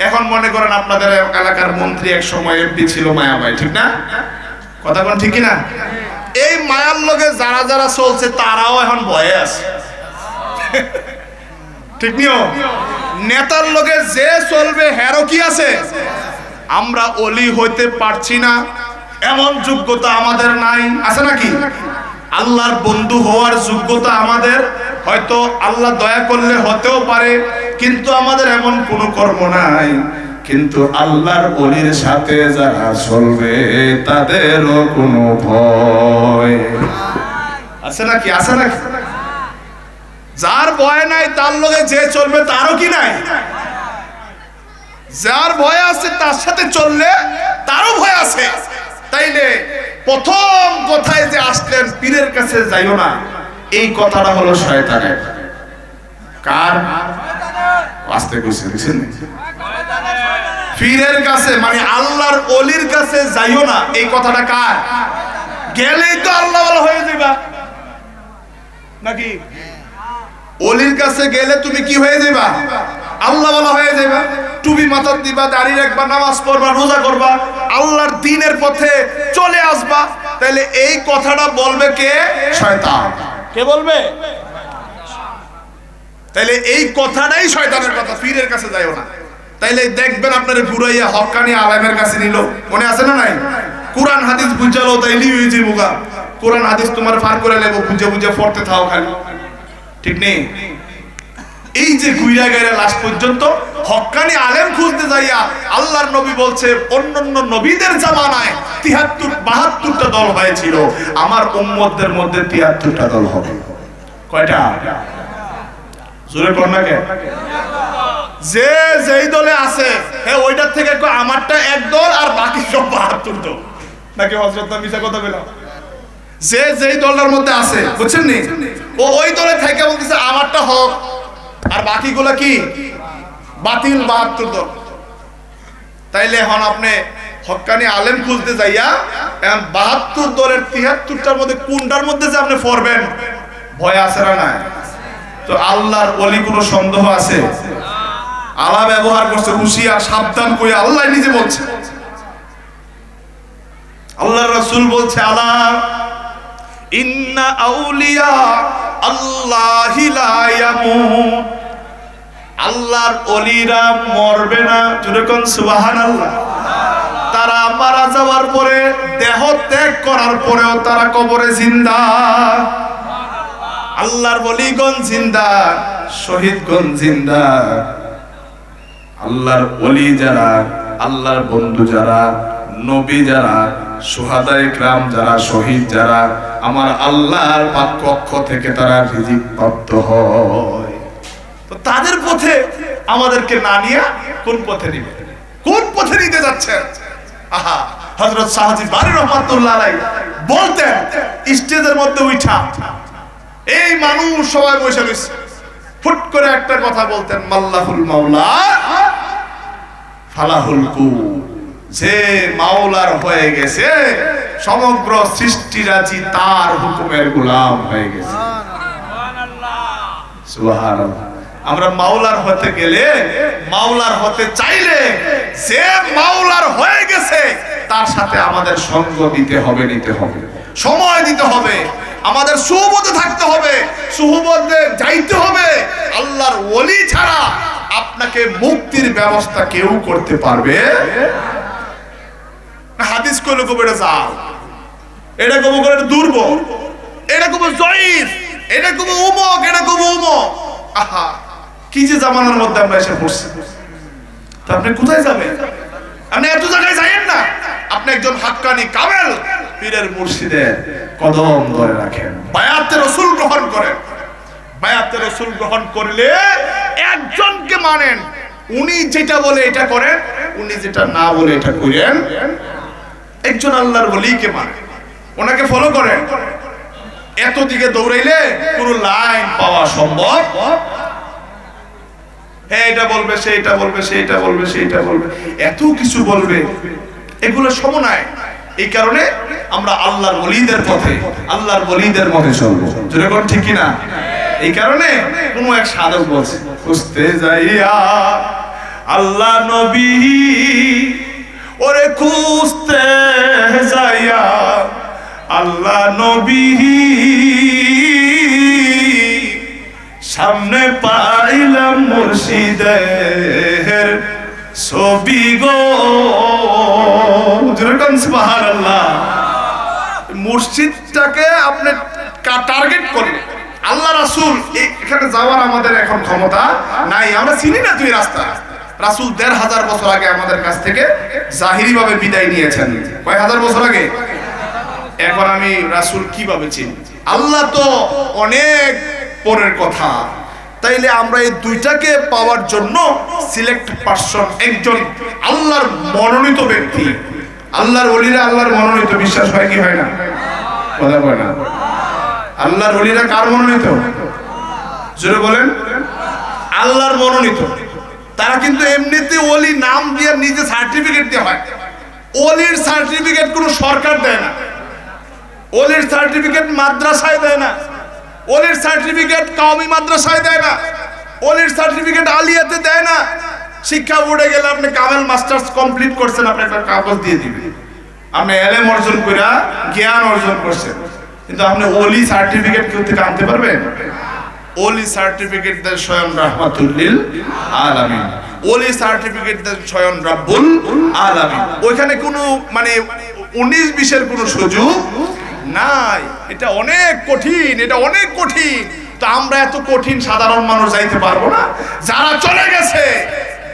এখন মনে করেন আপনাদের এলাকার মন্ত্রী এক সময় এমপি ছিল মায়াবাই, ঠিক না? কথা কোন ঠিক না? এই মায়ার লগে যারা যারা চলছে তারাও এখন ভয়ে আছে, ঠিক নিও? নেতার লগে যে চলবে হেরো কি আছে? আমরা অলি হইতে পারছি না, এমন যোগ্যতা আমাদের নাই, আছে নাকি? আল্লাহর বন্ধু হওয়ার যোগ্যতা আমাদের হয়তো আল্লাহ দয়া করলে হতেও পারে, কিন্তু আমাদের এমন কোনো কর্ম নাই। কিন্তু আল্লাহর অলির সাথে যারা চলবে তাদেরও কোনো ভয় আছে নাকি? আছে নাকি? যার ভয় নাই তার লগে যে চলবে তারও কি নাই? যার ভয় আছে তার সাথে চললে তারও ভয় আছে। তাইলে প্রথম কথায় যে আসলেন পীরের কাছে যাইও না, এই কথাটা হলো শয়তানের। কার? আসতে কইছে, দেখছেন? পীরের কাছে মানে আল্লাহর ওলির কাছে যাইও না, এই কথাটা কার? গেলেই তো আল্লাহ ওয়ালা হয়ে যাবা নাকি? ওলির কাছে গেলে তুমি কি হয়ে যাবা? আল্লাহ ওয়ালা হয়ে যাবা। টুপি মাথায় দিবা, দাড়ি রাখবা, নামাজ পড়বা, রোজা করবা, আল্লাহর দ্বীনের পথে চলে আসবা। তাহলে এই কথাটা বলবে কে? শয়তান। কে বলবে? তাহলে এই কথাটাই শয়তানের কথা, পীরের কাছে যাইও না। তাইলে দেখবেন আপনারে ঘুরাইয়া হক্কানি আলেমের কাছে নিল, মনে আছে না নাই? কোরআন হাদিস বুঝালো তাইলি হয়েছে বোকা। কোরআন হাদিস তোমার ফার করে নেবো, বুঝে বুঝে পড়তে থাও খালি, ঠিক নেই? এই যে গুইরা গাইরা লাস্ট পর্যন্ত হক্কানি আলেম খুঁজতে যাইয়া আল্লাহর নবী বলছে অন্যান্য নবীদের জামানায় 73-72টা দল হয়েছিল, আমার উম্মতদের মধ্যে 73টা দল হবে। কয়টা? জোরে কোন না কে? যে যেই দলে আছে হ্যাঁ ওইটার থেকে আমারটা এক দল আর বাকি সব 72 দল, নাকি হযরত মিছা কথা বললাম? যে যেই দলটার মধ্যে আছে, বুঝছেন নি? ও ওই দলে থেকে বলতেছে আমারটা হক আর বাকিগুলা কি বাতিল, 72 দল। তাইলে এখন আপনি হক্কানি আলেম খুঁজতে যাইয়া 72 দলের 73টার মধ্যে কোনটার মধ্যে যে আপনি পড়বেন, ভয় আছে না নাই? তো আল্লাহর ওলি কোনো সন্দেহ আছে? আলা ব্যবহার করছে হুশিয়ার সাবধান কই, আল্লাহ নিজে বলছে, আল্লাহর রাসূল বলছে আলা ইন্না আউলিয়া আল্লাহি লা ইয়ামুত, আল্লাহর ওলিরা মরবে না। জোরে কোন সুবহানাল্লাহ। তারা মারা যাওয়ার পরে, দেহ ত্যাগ করার পরেও তারা কবরে জিন্দা। আল্লাহর ওলিগণ জিন্দা, শহীদগণ জিন্দা। আল্লাহর ওলি যারা, আল্লাহর বন্ধু যারা, নবী যারা, শুহাদায়ে কিরাম যারা, শহীদ যারা, আমার আল্লাহর পক্ষ থেকে তারা রিজিক প্রাপ্ত হয়। তো তাদের পথে আমাদেরকে না নিয়ে কোন পথে নিবে? কোন পথে নিতে যাচ্ছেন? আহা, হযরত শাহজি বারী রহমাতুল্লাহ আলাইহি বলতেন স্টেজের মধ্যে উঠা, এই মানুষ সবাই বসে রয়েছে, ফুট করে একটা কথা বলতেন, মাল্লাহুল মাওলা ফালাহুল কু, যে মাওলার হয়ে গেছে সমগ্র সৃষ্টিরাজি তার হুকুমের গোলাম হয়ে গেছে। সুবহানাল্লাহ। আমরা মাওলার হতে গেলে, মাওলার হতে চাইলে, যে মাওলার হয়ে গেছে তার সাথে আমাদের সঙ্গ দিতে হবে, নিতে হবে, সময় দিতে হবে, আমাদের সুহবতে থাকতে হবে, সুহবতে যাইতে হবে। আল্লাহর ওলি ছাড়া আপনাকে মুক্তির ব্যবস্থা কেউ করতে পারবে না। হাদিস কইলো কবে এটা জাল, এটা কবে করে দুর্বল, এটা কবে জয়ীফ, এটা কবে উমক, এটা কবে উমক। আহা, কি যে জামানার মধ্যে আমরা এসে পড়ছি। তো আপনি কোথায় যাবেন? আপনি এত জায়গায় যাইয়েন না, আপনি একজন হাক্কানি কামেল পীরের মুর্শিদের কদম ধরে রাখেন, বায়াতে রাসূল গ্রহণ করেন। বায়াতে রাসূল গ্রহণ করলে একজনকে মানেন, উনি যেটা বলে এটা করেন, উনি যেটা না বলে এটা করেন। একজন আল্লাহর ওলিকে মানেন, ওনাকে ফলো করেন। এত দিকে দৌড়াইলে পুরো লাইন পাওয়া সম্ভব। হ্যাঁ, এটা বলবে, সেইটা বলবে, সেইটা বলবে, সেইটা বলবে, এত কিছু বলবে, এগুলো সমন্বয়। এই কারণে আমরা আল্লাহর ওলিদের পথে, আল্লাহর ওলিদের মতে চলবো। জোরে কোন ঠিক কিনা? এই কারণে কোন এক সাধক বলছে, খুঁজতে যাইয়া আল্লাহ নবী, ওরে খুঁজতে যাইয়া আল্লাহ নবী, সামনে পাইলাম মুর্শিদের ছবি গো। সুবহানাল্লাহ। মুর্শিদটাকে আপনি টার্গেট করলে আল্লাহ রাসূল এখানে যাওয়ার আমাদের এখন ক্ষমতা নাই, আমরা চিনি না তুই রাস্তা। রাসূল ১৫০০ বছর আগে আমাদের কাছ থেকে জাহিরি ভাবে বিদায় নিয়েছেন। কয় হাজার বছর আগে? এখন আমি রাসূল কিভাবে চিনি? আল্লাহ তো অনেক পরের কথা। তাইলে আমরা এই দুইটাকে পাওয়ার জন্য সিলেক্ট পারসন, একজন আল্লাহর মনোনীত ব্যক্তি। আল্লাহর ওলিরা আল্লাহর মনোনীত, বিশ্বাস হয় কি হয় না? কথা বলে না। আল্লাহর ওলিরা কার মনোনীত? জোরে বলেন। আল্লাহর মনোনীত। তারা কিন্তু এমনিতে ওলি নাম দিয়ে নিজে সার্টিফিকেট দেওয়া হয়। ওলির সার্টিফিকেট কোনো সরকার দেয় না, ওলির সার্টিফিকেট মাদ্রাসায় দেয় না, ওলির সার্টিফিকেট কওমি মাদ্রাসায় দেয় না, ওলির সার্টিফিকেট আলিয়াতে দেয় না। শিক্ষা বোর্ডে গেলে আপনি কামেল মাস্টার্স কমপ্লিট করছেন, আপনি একটা কাগজ দিয়ে দিবেন আপনি এলএম অর্জন করে জ্ঞান অর্জন করছেন, কিন্তু আপনি ওলি সার্টিফিকেট কেউ থেকে আনতে পারবেন? ওলি সার্টিফিকেট দেয় স্বয়ং রাহমাতুল লিল আলামিন, ওলি সার্টিফিকেট দেয় স্বয়ং রাব্বুল আলামিন। ওইখানে কোনো মানে 19-20 কোনো সুযোগ নাই। এটা অনেক কঠিন, এটা অনেক কঠিন। তো আমরা এত কঠিন সাধারণ মানুষ যাইতে পারবো না। যারা চলে গেছে,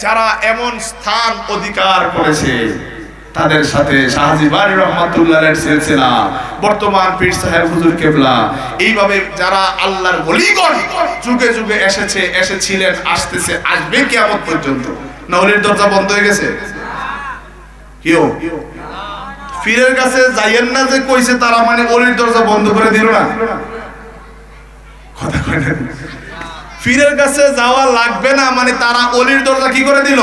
যারা এমন স্থান অধিকার করেছে, তাদের সাথে শাহজি বারী রহমাতুল্লাহের সিলসিলা, বর্তমান পীর সাহেব হুজুর কেবলা, এইভাবে যারা আল্লাহর ওলিগণ যুগে যুগে এসেছে, এসেছিলেন, আসতেছে, আসবে কিয়ামত পর্যন্ত। না ওলির দরজা বন্ধ হয়ে গেছে? কেউ পীরের কাছে যাইয়েন না যে কইছে তারা মানে ওলির দরজা বন্ধ করে দিল না? কথা কয় না। পীরের কাছে যাওয়া লাগবে না মানে তারা ওলির দরজা কি করে দিল?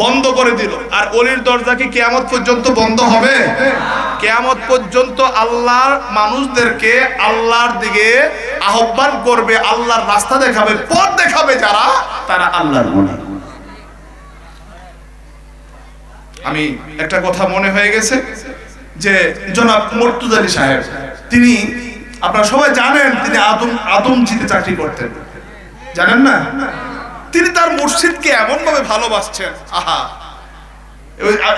বন্ধ করে দিল। আর ওলির দরজা কি কিয়ামত পর্যন্ত বন্ধ হবে? কিয়ামত পর্যন্ত আল্লাহর মানুষদেরকে আল্লাহর দিকে আহ্বান করবে, আল্লাহর রাস্তা দেখাবে, পথ দেখাবে যারা, তারা আল্লাহর ওলি। আমি একটা কথা মনে হয়ে গেছে যে জনাব মুর্তজা আলী সাহেব, তিনি আপনারা সবাই জানেন তিনি আদমজিতে চাকরি করতেন, জানেন না? তিনি তার মুর্শিদকে এমন ভাবে ভালোবাসছেন, আহা,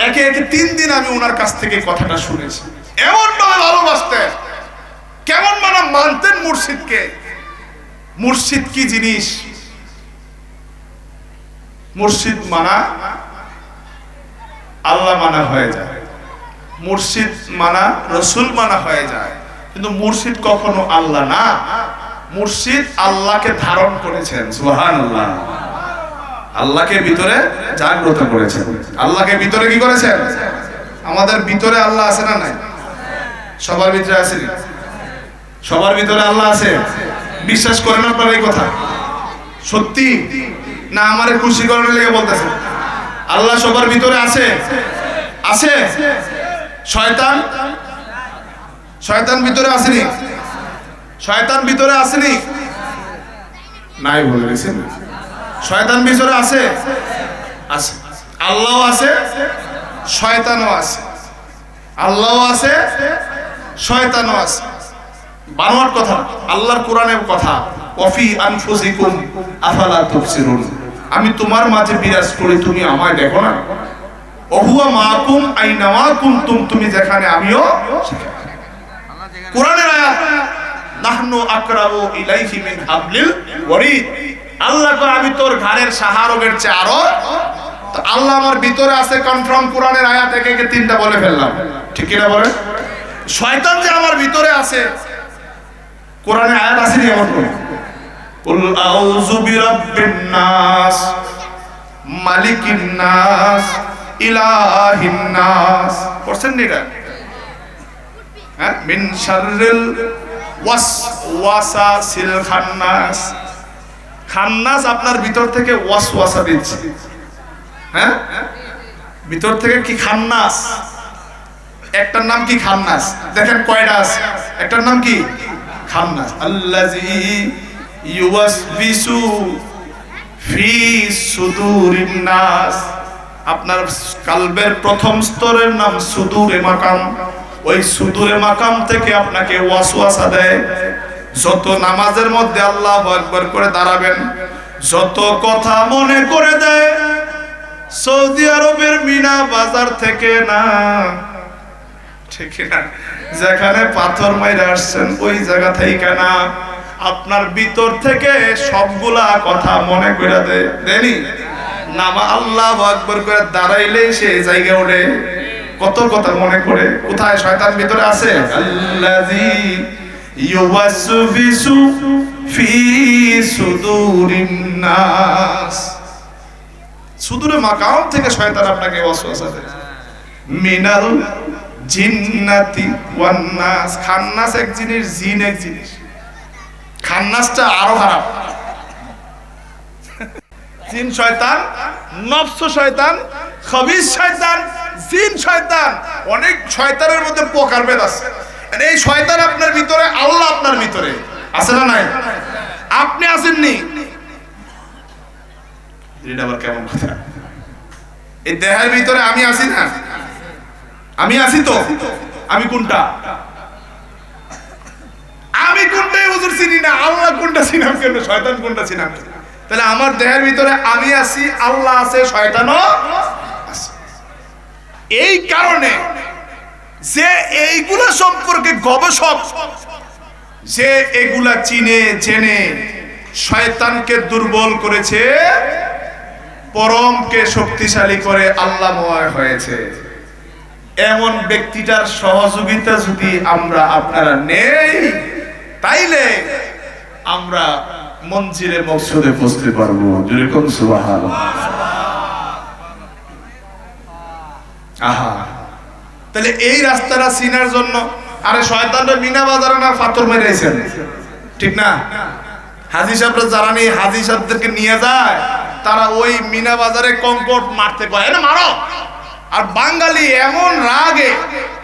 একে একে 3 দিন আমি ওনার কাছ থেকে কথাটা শুনেছি। এমন ভাবে ভালোবাসতেন, কেমন মানে মানতেন মুর্শিদকে। মুর্শিদ কি জিনিস? মুর্শিদ মানা আল্লাহ মানা হয়ে যায়, মুর্শিদ মানা রসুল মানা হয়ে যায়, কিন্তু মুর্শিদ কখনো আল্লাহ না। মুর্শিদ আল্লাহকে ধারণ করেছেন, সুবহানাল্লাহ। আল্লাহকে ভিতরে জাগ্রত করেছেন। আল্লাহকে ভিতরে কি করেছেন? আমাদের ভিতরে আল্লাহ আছে না নাই? সবার ভিতরে আছে? সবার ভিতরে আল্লাহ আছে। বিশ্বাস করেন আপনারা এই কথা? সত্যি না আমারে খুশি করার লেগে বলতেছেন? আল্লাহ সবার ভিতরে আছে, আছে। শয়তান, শয়তান ভিতরে আসেনি? শয়তান ভিতরে আসেনি? নাই বলে গেছেন। শয়তান ভিতরে আছে, আছে। আল্লাহও আছে, শয়তানও আছে। আল্লাহও আছে, শয়তানও আছে। বানোয়াট কথা, আল্লাহর কোরআনের কথা, ওয়াফি আনফুসিকুম আফালা তুবসিরুন। আমি তোমার মাঝে বিরাজ করি, তুমি আমায় দেখো না? ওহুয়া মাকুম আইনামা কুনতুম, তুমি যেখানে আমিও সেখানে। কোরআনের আয়াত, নাহনু আকরাবু ইলাইহি মিন হাবলিল ওয়ারিদ। আল্লাহ কয় আমি তোর ঘাড়ের সাহারগের চেয়ে আরো। তো আল্লাহ আমার ভিতরে আছে কনফার্ম, কোরআনের আয়াত একে একে 3টা বলে ফেললাম, ঠিক কি না বলেন? শয়তান যে আমার ভিতরে আছে, কোরআনে আয়াত আসেনি এমন করে? কুল আউযু বিরাব্বিন নাস মালিকিন নাস ইলাহিন নাস, পড়ছেন এটা? হ্যাঁ, মিন শাররিল ওয়াসওয়াসাসিল খান্নাস। খান্নাস আপনার ভিতর থেকে ওয়াসওয়াসা দিচ্ছে। হ্যাঁ, ভিতর থেকে কি খান্নাস, একটার নাম কি খান্নাস, দেখেন কয়টা আছে, একটার নাম কি খান্নাস। আল্লাযী ইউওয়াসবিসু ফি সুদুরিন নাস, আপনার কালবের প্রথম স্তরের নাম সুদুরে মাকাম। ওই সুদুরে মাকাম থেকে আপনাকে ওয়াসওয়াসা দেয়। যত নামাজের মধ্যে আল্লাহু আকবার করে দাঁড়াবেন, যত কথা মনে করে দেয়, সৌদি আরবের মিনা বাজার থেকে না, ঠিক না, যেখানে পাথর মাইরা আসছেন ওই জায়গা থেকে না, আপনার ভিতর থেকে সবগুলা কথা মনে করে দেয়নি নামা আল্লাহু আকবার করে দাঁড়াইলেই সে জায়গা ওঠে। কত কথা মনে করে, কোথায় শয়তান ভিতরে আছে। আল্লাযী ইউওয়াসবিসু ফি সুদুরিন নাস, সুদূরে মাকাম থেকে শয়তান আপনাকে ওয়াসওয়াসা দেয়। মিনাল জিন্নাতি ওয়ান নাস, খান্নাস এক জিনিস, জিন এক জিনিস। খান্নাসটা আরো খারাপ। জিন শয়তান, নফস শয়তান, খবিস শয়তান, জিন শয়তান, অনেক শয়তানের মধ্যে প্রকারভেদ আছে। এই শয়তান আপনার ভিতরে, আল্লাহ আপনার ভিতরে আছে না নাই? আপনি আছেননি? এটা আবার কেমন কথা? এই দেহের ভিতরে আমি আছি না? আমি আছি তো। আমি কোনটা? আমি কোনটাই হুজুর চিনি না। আল্লাহ কোনটা চিনাম কেন, শয়তান কোনটা চিনাম কেন? তাহলে আমার দেহের ভিতরে আমি আছি, আল্লাহ আছে, শয়তানও আছে। এই কারণে যে এইগুলা সম্পর্কে গবেষক, যে এগুলা চিনে জেনে শয়তানকে দুর্বল করেছে, পরমকে শক্তিশালী করে আল্লাহময় হয়েছে, এমন ব্যক্তিটার সহযোগিতা যদি আমরা আপনারা নেই, তাইলে আমরা মঞ্জিলে মকসুদে পৌঁছতে পারবো। যেরকম সুবহানাল্লাহ। আহা, তাহলে এই রাস্তাটা চিনার জন্য, আরে শয়তানরা মিনা বাজারে না পাথর মেরেছেন, ঠিক না? হাজী সাহেবরা যারা নেই, হাজী সাহেবদেরকে নিয়ে যায়, তারা ওই মিনা বাজারে কংকর মারতে পারে না, মারো। আর বাঙালি এমন রাগে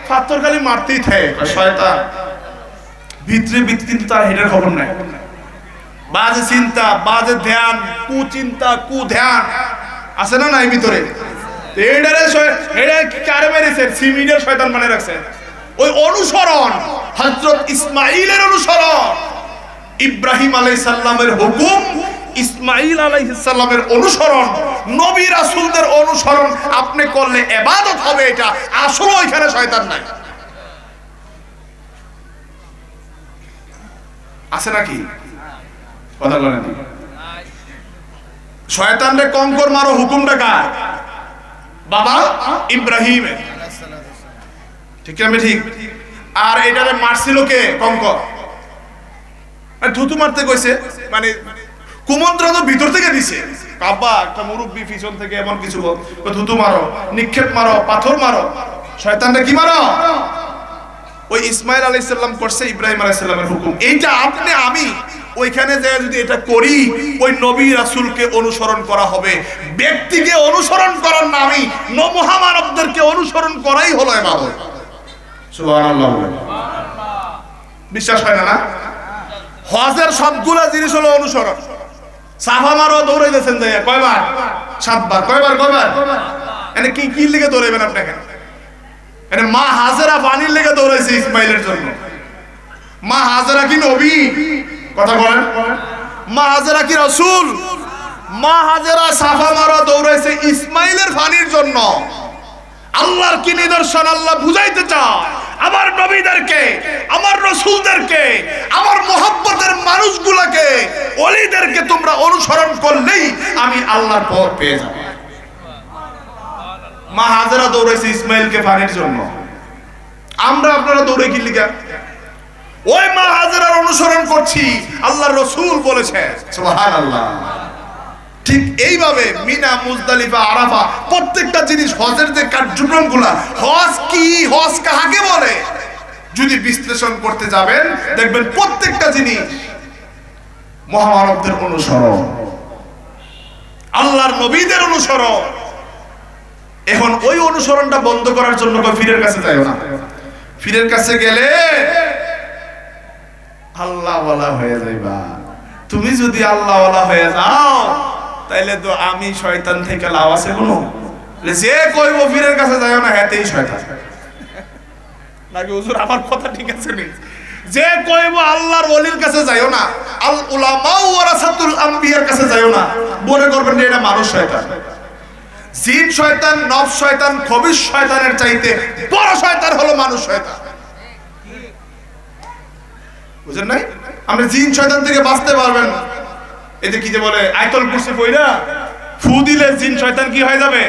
পাথর খালি মারতেই থাকে, শয়তান ভিতরে ভিতরে তার হেডের খবর নাই। বাজে চিন্তা, বাজে ধ্যান, কুচিন্তা, কুধ্যান আছে না নাই ভিতরে? কারে মেরেছে? সিমিনের শয়তান মানে রাখছে। ওই অনুসরণ, হযরত ইসমাঈলের অনুসরণ, ইব্রাহিম আলাইহিস সালামের হুকুম, ইসমাঈল আলাইহিস সালামের অনুসরণ, নবী রাসূলদের অনুসরণ আপনি করলে ইবাদত হবে। এটা আসলে ওইখানে শয়তান নাই, আছে নাকি? কথা বলেন। শয়তানরে কঙ্কর মারো, হুকুমটা কার? বাবা ইব্রাহিম, ঠিক না? ঠিক। আর এটারে মারছিল কে? কঙ্কর। থুতু মারতে কইছে, মানে কুমন্ত্রণ তো ভিতর থেকে দিছে। বাবা একটা মুরব্বী পিছন থেকে এমন কিছু বল, থুতু মারো, নিক্ষেপ মারো, পাথর মারো। শয়তানরে কি মারো? ওই ইসমাইল আলাইহিস সালাম করছে ইব্রাহিম আলাইহিস সালামের হুকুম। এইটা আপনি আমি ওইখানে যে যদি এটা করি, ওই নবী রাসূলকে অনুসরণ করা হবে। ব্যক্তিকে অনুসরণ করার নামই মহামানবদেরকে অনুসরণ করাই হলো ইবাদত। সুবহানাল্লাহ। বিশ্বাস হয় না? হজের সবগুলা জিনিস হলো অনুসরণ। সাফা মারো, দৌড়াইতেছেন যে কয়বার? 7 বার। কয়বার? এনে কি কি লিগে দৌড়াইবেন আপনাকে? এনে মা হাজেরা পানির লেগে দৌড়াইছে ইসমাইলের জন্য। মা হাজেরা কি নবী? কথা বলেন। মা হাজেরা কি রাসূল? মা হাজেরা সাফা মারা দৌড়াইছে ইসমাইলের পানির জন্য। আল্লাহর কি নিদর্শন আল্লাহ বুঝাইতে চায় আমার নবীদেরকে, আমার রাসূলদেরকে, আমার মুহাব্বতের মানুষগুলোকে, ওলিদেরকে তোমরা অনুসরণ করলেই আমি আল্লাহর পথ পেয়ে যাব। মা হাজেরা দৌড়াইছে ইসমাইলকে পানির জন্য। আমরা আপনারা দৌড়ে কি লিগা? ওই মা হাজেরার অনুসরণ করছি, আল্লাহর রাসূল বলেছে। সুবহানাল্লাহ। ঠিক এইভাবে মিনা, মুজদালিফা, আরাফা প্রত্যেকটা জিনিস, হজের যে কার্যক্রমগুলা, হজ কি, হজ কাহাকে বলে, যদি বিশ্লেষণ করতে যাবেন দেখবেন প্রত্যেকটা জিনিস মহামানবদের অনুসরণ, আল্লাহর নবীদের অনুসরণ। এখন ওই অনুসরণটা বন্ধ করার জন্য পীরের কাছে যাইও না। পীরের কাছে গেলে আল্লাহওয়ালা হয়ে যাইবা। তুমি যদি আল্লাহওয়ালা হয়ে যাও তাইলে তো আমি শয়তান থেকে লাভ আছে কোনো? যে কইব পীরের কাছে যাইও না হেতেই শয়তান নাকি? হুজুর আমার কথা ঠিক আছে নি? যে কইব আল্লাহর ওলির কাছে যাইও না, আল উলামা ওয়ারাসাতুল আম্বিয়ার কাছে যাইও না, মনে করবেন যে এটা মানুষ শয়তান। জিন শয়তান, নফস শয়তান, খবিস শয়তানের চাইতে বড় শয়তান হলো মানুষ শয়তান। বুঝেন নাই? আপনি জিন শয়তান থেকে বাঁচতে পারবেন না। এই যে কি যে বলে আয়াতুল কুরসি পড়া ফু দিলে জিন শয়তান কি হয়ে যাবে?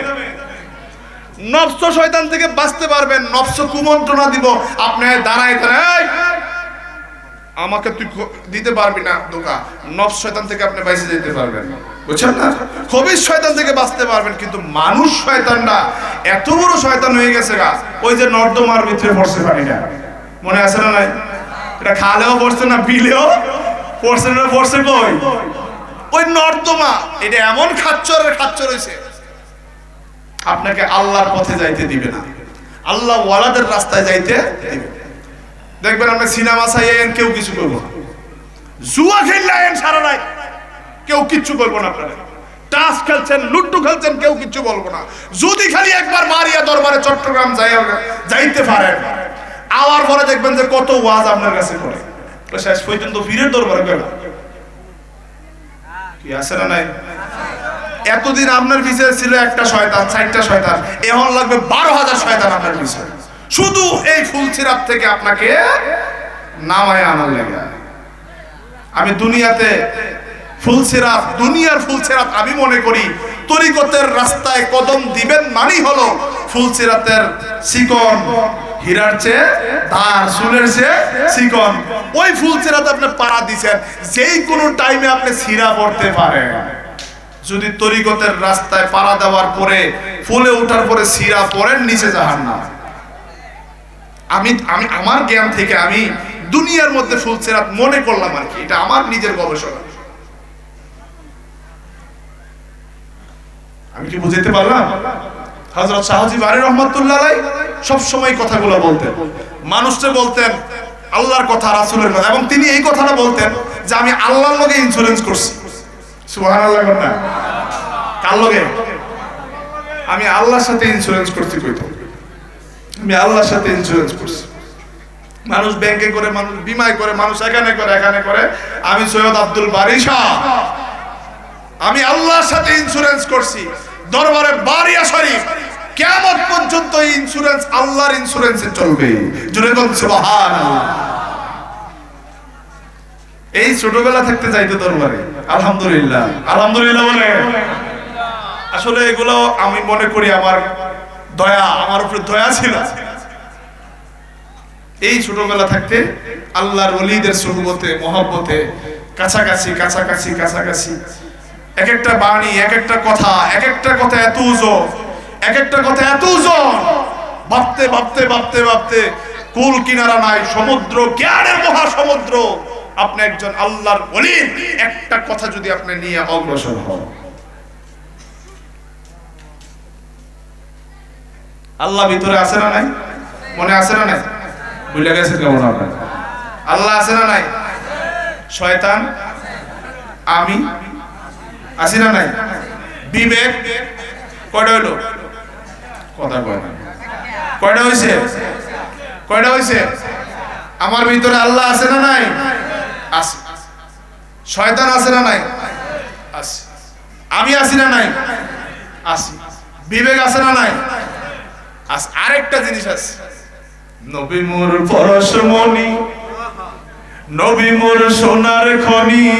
নফস শয়তান থেকে বাঁচতে পারবেন। নফস কুমন্ত্রণা দিব, আপনি দাঁড়ায় দাঁড়ায় আমাকে তুই দিতে পারবি না ধোঁকা। নফস শয়তান থেকে আপনি বাইরে যেতে পারবেন, বুঝছেন না? খবিস শয়তান থেকে বাঁচতে পারবেন। কিন্তু মানুষ শয়তানরা এত বড় শয়তান হয়ে গেছে গা, ওই যে নর্দমার ভিতরে পড়ছে পানিটা, মনে আছে না? নাই, এটা খালেও পড়ছে না, বিলেও পড়ছে না, পড়ছে কই? ওই নর্দমা। এটা এমন খাচ্চরের খাচ্চর হয়েছে, আপনাকে আল্লাহর পথে যাইতে দিবে না, আল্লাহ ওয়ালাদের রাস্তায় যাইতে দিবে। দেখবেন আপনি সিনেমা চাইয়েন, কেউ কিছু করবো না। জুয়া খেললেন সারা রাত, কেউ কিচ্ছু করবো না। আপনারা টাস খেলছেন, লুড্ডু খেলছেন, কেউ কিচ্ছু বলবো না। যদি খালি একবার মারিয়া দরবারে চট্টগ্রাম যাইতে পারেন, আওয়ার পরে দেখবেন যে কত ওয়াজ আপনার কাছে করে। শেষ পর্যন্ত পীরের দরবারে গেল কি আছে না নাই? এতদিন আপনার পিছনে ছিল একটা শয়তান, 4টা শয়তান, এখন লাগবে 12,000 শয়তান আপনার পিছনে, শুধু এই ফুলসিরাত থেকে আপনাকে নামায় আনার লাগে। আমি দুনিয়াতে ফুলসিরাত, দুনিয়ার ফুলসিরাত আমি মনে করি তরিকতের রাস্তায় কদম দিবেন মানেই হলো ফুলসিরাতের চিকন হীরার চেয়ে তার চুলের চেয়ে চিকন। ওই ফুলসিরাত আপনি পাড়া দিছেন, যেই কোনো টাইমে আপনি সিরা পড়তে পারেন। যদি তরিকতের রাস্তায় পাড়া দেওয়ার পরে ফুলে ওঠার পরে সিরা পড়েন, নিচে জাহান্নাম। আমি আমি আমার জ্ঞান থেকে আমি দুনিয়ার মধ্যে ফুলসিরাত মনে করলাম আর কি, এটা আমার নিজের গবেষণা। আমি কি বুঝাইতে পারলাম? হযরত শাহজি বারী রহমাতুল্লাহ আলাইহি সব সময় কথাগুলো বলতেন, মানুষকে বলতেন আল্লাহর কথা, রাসূলের কথা, এবং তিনি এই কথাটা বলতেন যে আমি আল্লাহর লগে ইন্স্যুরেন্স করছি। সুবহানাল্লাহ। কথা কার লগে? আমি আল্লাহর সাথে ইন্স্যুরেন্স করছি। কইতো আমি আল্লাহর সাথে ইন্স্যুরেন্স করছি। মানুষ ব্যাংকে করে, মানুষ বিমায় করে, মানুষ এখানে করে, এখানে করে। আমি সৈয়দ আব্দুল বারী শাহ, আমি আল্লাহর সাথে ইন্স্যুরেন্স করছি। দরবারে বারিয়া শরীফ কিয়ামত পর্যন্ত ইন্স্যুরেন্স আল্লাহর ইন্স্যুরেন্সে চলবে। জুড়ে বলুন সুবহানাল্লাহ। এই ছোটবেলা থাকতে যাইতো দরবারে, আলহামদুলিল্লাহ, আলহামদুলিল্লাহ বলে। আসলে এগুলো আমি মনে করি আমার দয়া, আমার উপরে দয়া ছিল। এই ছোটবেলা থাকতে আল্লাহর ওলিদের সুহবতে, মহব্বতে কাছাকাছি কাছাকাছি কাছাকাছি, এক একটা বাণী, এক একটা কথা, এক একটা কথা এত ওজন, এক একটা কথা এত ওজন, ভাবতে ভাবতে ভাবতে ভাবতে কুল কিনারা নাই, সমুদ্র, জ্ঞানের মহাসমুদ্র। আপনি একজন আল্লাহর ওলির একটা কথা যদি আপনি নিয়ে অগ্রসর হন, আল্লাহ ভিতরে আছে না নাই? মনে আছে না নাই? ভুলে গেছে কেমন আপনার? আল্লাহ আছে না নাই? শয়তান আমি আছি না নাই? বিবেক কয়টা হইলো? কথা কয় না। কয়টা হইছে? কয়টা হইছে? আমার ভিতরে আল্লাহ আছে না নাই? আছে। শয়তান আছে না নাই? আছে। আমি আছি না নাই? আছি। বিবেক আছে না নাই? আছে। আরেকটা জিনিস আছে, নবী মোর পরশমণি, নবী মোর সোনার খনি,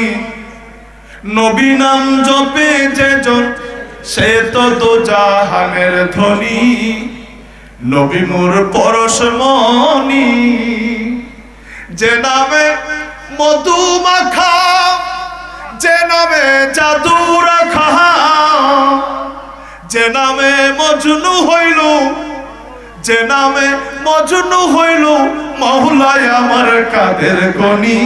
নবী নাম জপে যেজন সে তো দোজাহানের ধনী। নবী মোর পরশমণি, যে নামে মধু মাখা, যে নামে জাদু রাখা, যে নামে মজনু হইল, যে নামে মজনু হইল মওলায় আমার কাদের গনি,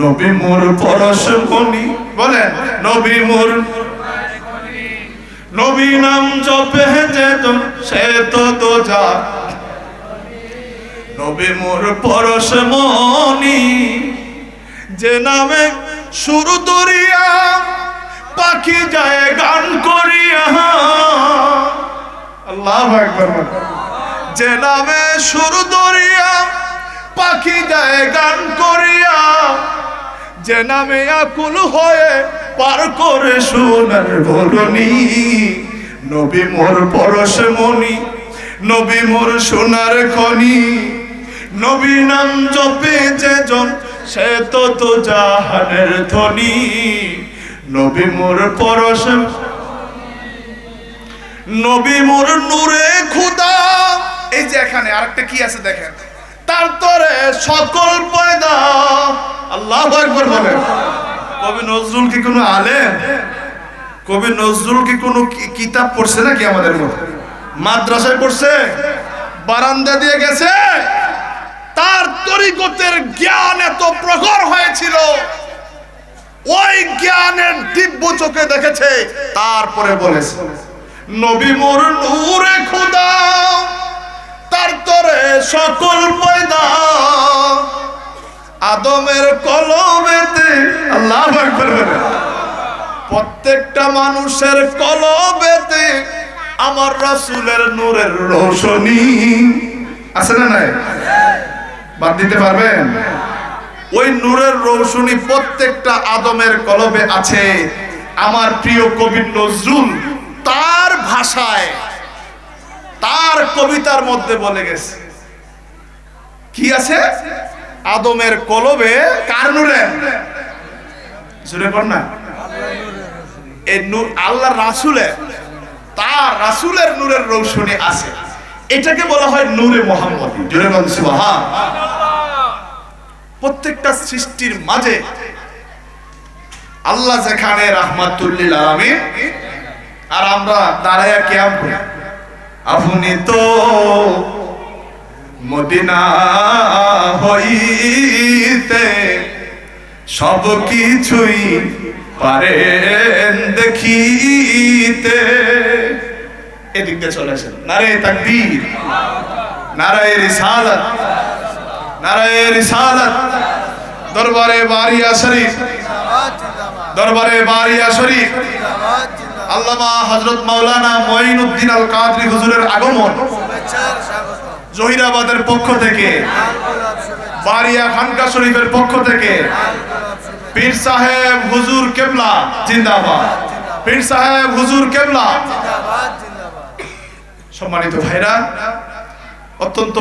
নবী মোর পরশ মনি। বলেন নবী মোর, নবী নাম জপে যেত সে তো দোজা, নবী মোর পরশ মনি। যে নামে সুর দরিয়া পাখি যায় গান করিয়া, আল্লাহু আকবার। যে নামে সুর দরিয়া পাখি যায় গান করিয়া, যে নামে আকুল হয়ে পার করে সোনার বরণী, নবী মোর পরশ মনি, নবী মোর সোনার খনি। নবী নাম জপে যেজন সে তো জাহানের ধনী, নবী মোর পরশ, নবী মোর নূরে খুদা। এই যে এখানে আরেকটা কি আছে দেখেন, তার তরে সকল পয়দা। আল্লাহু আকবার বলেন। কবি নজরুল কি কোনো আলেম? কবি নজরুল কি কোনো কিতাব পড়ছে নাকি আমাদের মতো? মাদ্রাসায় পড়ছে? বারান্দা দিয়ে গেছে? তার তরিকতের জ্ঞান এত প্রখর হয়েছিল, ওই জ্ঞানের দিব্য চোখে দেখেছে, তারপরে বলেছে নবী মোর নূরে খুদা, তার তরে সকল পয়দা। আদমের কলবেতে, আল্লাহু আকবার, প্রত্যেকটা মানুষের কলবেতে আমার রাসূলের নূরের রোশনী আছে না নাই? বাদ দিতে পারবেন? ওই নূরের রৌশনী প্রত্যেকটা আদমের কলবে আছে। আমার প্রিয় কবি নজরুল তার ভাষায়, তার কবিতার মধ্যে বলে গেছে, কি আছে? আদমের কলবে কার নূরে? জোরে বল না। এই নূর আল্লাহর রাসূলের, তার রাসূলের নূরের রৌশনী আছে। এটাকে বলা হয় নূরে মুহাম্মদী। জোরে বল সুবহানাল্লাহ। প্রত্যেকটা সৃষ্টির মাঝে আল্লাহ যেখানে রাহমাতুল লিল আলামিন, আর আমরা দাঁড়ায়া কিয়াম করি। আপনি তো মদিনা হইতে সব কিছুই পারেন দেখিতে। এদিক দিয়ে চলে আসেন। নারে তাকবীর, নারায়ে রিসালাত, নারায়ে রিসালাত। দরবারে বারিয়া শরীফ, দরবারে বারিয়া শরীফ। আল্লামা হযরত মাওলানা মুঈনুদ্দিন আল কাদরি হুজুরের আগমন জহিরাবাদের পক্ষ থেকে, বারিয়া খানকা শরীফের পক্ষ থেকে, পীর সাহেব হুজুর কেবলা জিন্দাবাদ, পীর সাহেব হুজুর কেবলা। সম্মানিত ভাইরা, অত্যন্ত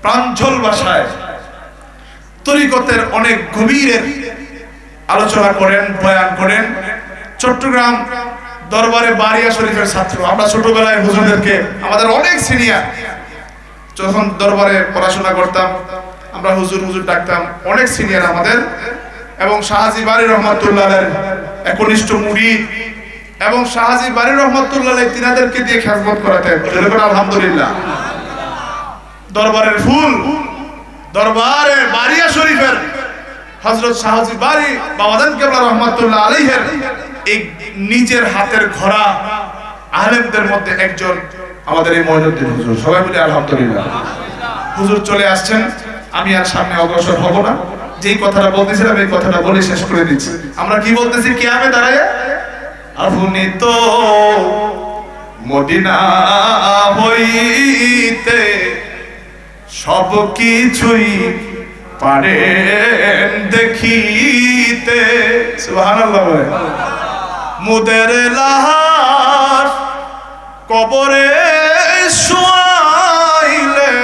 প্রাঞ্জল ভাষায় তরিকতের অনেক গভীরের আলোচনা করেন, বয়ান করেন। চট্টগ্রাম দরবারে বারিয়া শরীফের ছাত্র আমরা। ছোটবেলায় হুজুরদেরকে, আমাদের অনেক সিনিয়র, যখন দরবারে পড়াশোনা করতাম আমরা হুজুর হুজুর ডাকতাম, অনেক সিনিয়র আমাদের। এবং শাহজি বারী রহমাতুল্লাহের একনিষ্ঠ মুরিদ, এবং শাহজি বারী রহমাতুল্লাহ তিনাদেরকে দিয়ে খেদমত করাতেন। আলহামদুলিল্লাহ। দরবারের ফুল, দরবারে বারিয়া শরীফের হযরত শাহজি বারী বাবাদান কেবলা রহমাতুল্লাহ আলাইহির এই নিজের হাতের ঘোড়া আলেমদের মধ্যে একজন আমাদের এই মঈনুদ্দিন হুজুর। সবাই বলি আলহামদুলিল্লাহ। হুজুর চলে আসছেন, আমি আর সামনে অগ্রসর হব না। যেই কথাটা বলতেছিলাম এই কথাটা বলে শেষ করে দিচ্ছি। আমরা কি বলতেছি কিয়ামে দাঁড়ায়? আপনি তো মদিনা হইতে সব কিছুই পারেন দেখিতে। সুবহানাল্লাহ। মুদের লাশ কবরে শুয়াইলে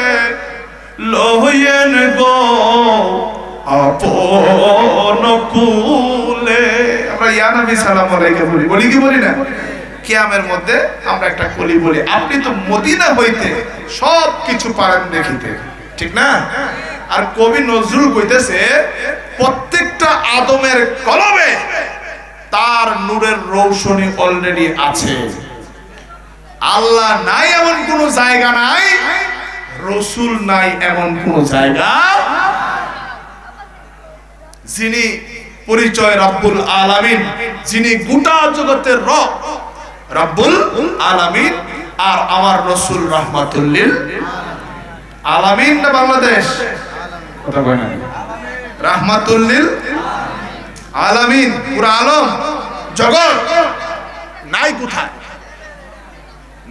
লইয়েন গো আপন কুলে। আমরা ইয়া নবী সালাম আলাইকা বলি, বলি কি বলি না? কিয়ামের মধ্যে আমরা একটা কলি বলি, আপনি তো মদিনা হইতে সব কিছু পারেন দেখিতে, ঠিক না? আর কবি নজরুল কইতেছে প্রত্যেকটা আদমের কলবে তার নূরের রৌশনী অলরেডি আছে। আল্লাহ নাই এমন কোন জায়গা নাই, রসুল নাই এমন কোন জায়গা, যিনি পরিচয় রব্বুল আলামিন, যিনি গোটা জগতের রব রব্বুল আলামিন, আর আমার রসুল রাহমাতুল লিল আলামিন। না বাংলাদেশ কথা কয় না, রাহমাতুল লিল আলামিন, পুরো আলম জগৎ নাই কোথায়,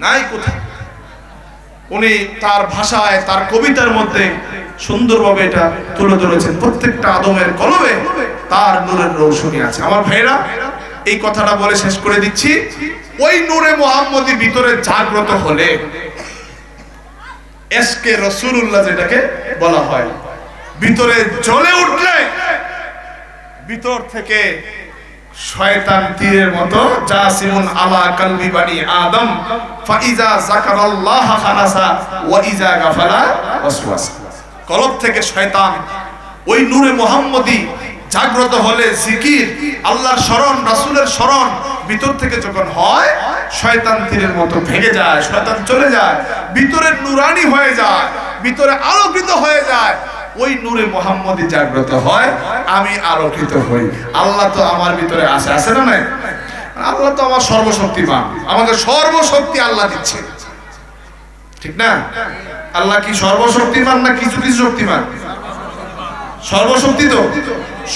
নাই কোথায়। উনি তার ভাষায়, তার কবিতার মধ্যে সুন্দরভাবে এটা তুলে ধরেছেন। প্রত্যেকটা আদমের কলবে তার নূরের রৌশনী আছে। আমার ভাইরা, এই কথাটা বলে শেষ করে দিচ্ছি। ওই নূরে মুহাম্মদী ভিতরে জাগ্রত হলে, এশকে রাসূলুল্লাহ যেটাকে বলা হয়, ভিতরে জ্বলে উঠলে ভিতর থেকে শয়তান তীরের মতো জাসিমুন আলা কলবি বানি আদম ফাইজা যাকারাল্লাহ খানাসা ওয়া ইজা গাফালা ওয়াসওয়াসা। কলব থেকে শয়তান ওই নূরে মুহাম্মদী জাগ্রত হলে, জিকির, আল্লাহর শরণ, রাসূলের শরণ ভিতর থেকে যখন হয়, শয়তান তীরের মতো ভেঙে যায়, শয়তান চলে যায়, ভিতরে নূরানি হয়ে যায়, ভিতরে আলোকিত হয়ে যায়। ওই নূরে মুহাম্মদী জাগ্রত হয়, আমি আলোকিত হই। আল্লাহ তো আমার ভিতরে আছে, আছে না নাই? আল্লাহ তো আমার সর্বশক্তিমান, আমাকে সর্বশক্তি আল্লাহ দিচ্ছে, ঠিক না? আল্লাহ কি সর্বশক্তিমান না কিছু কিছু শক্তিমান? সর্বশক্তি তো,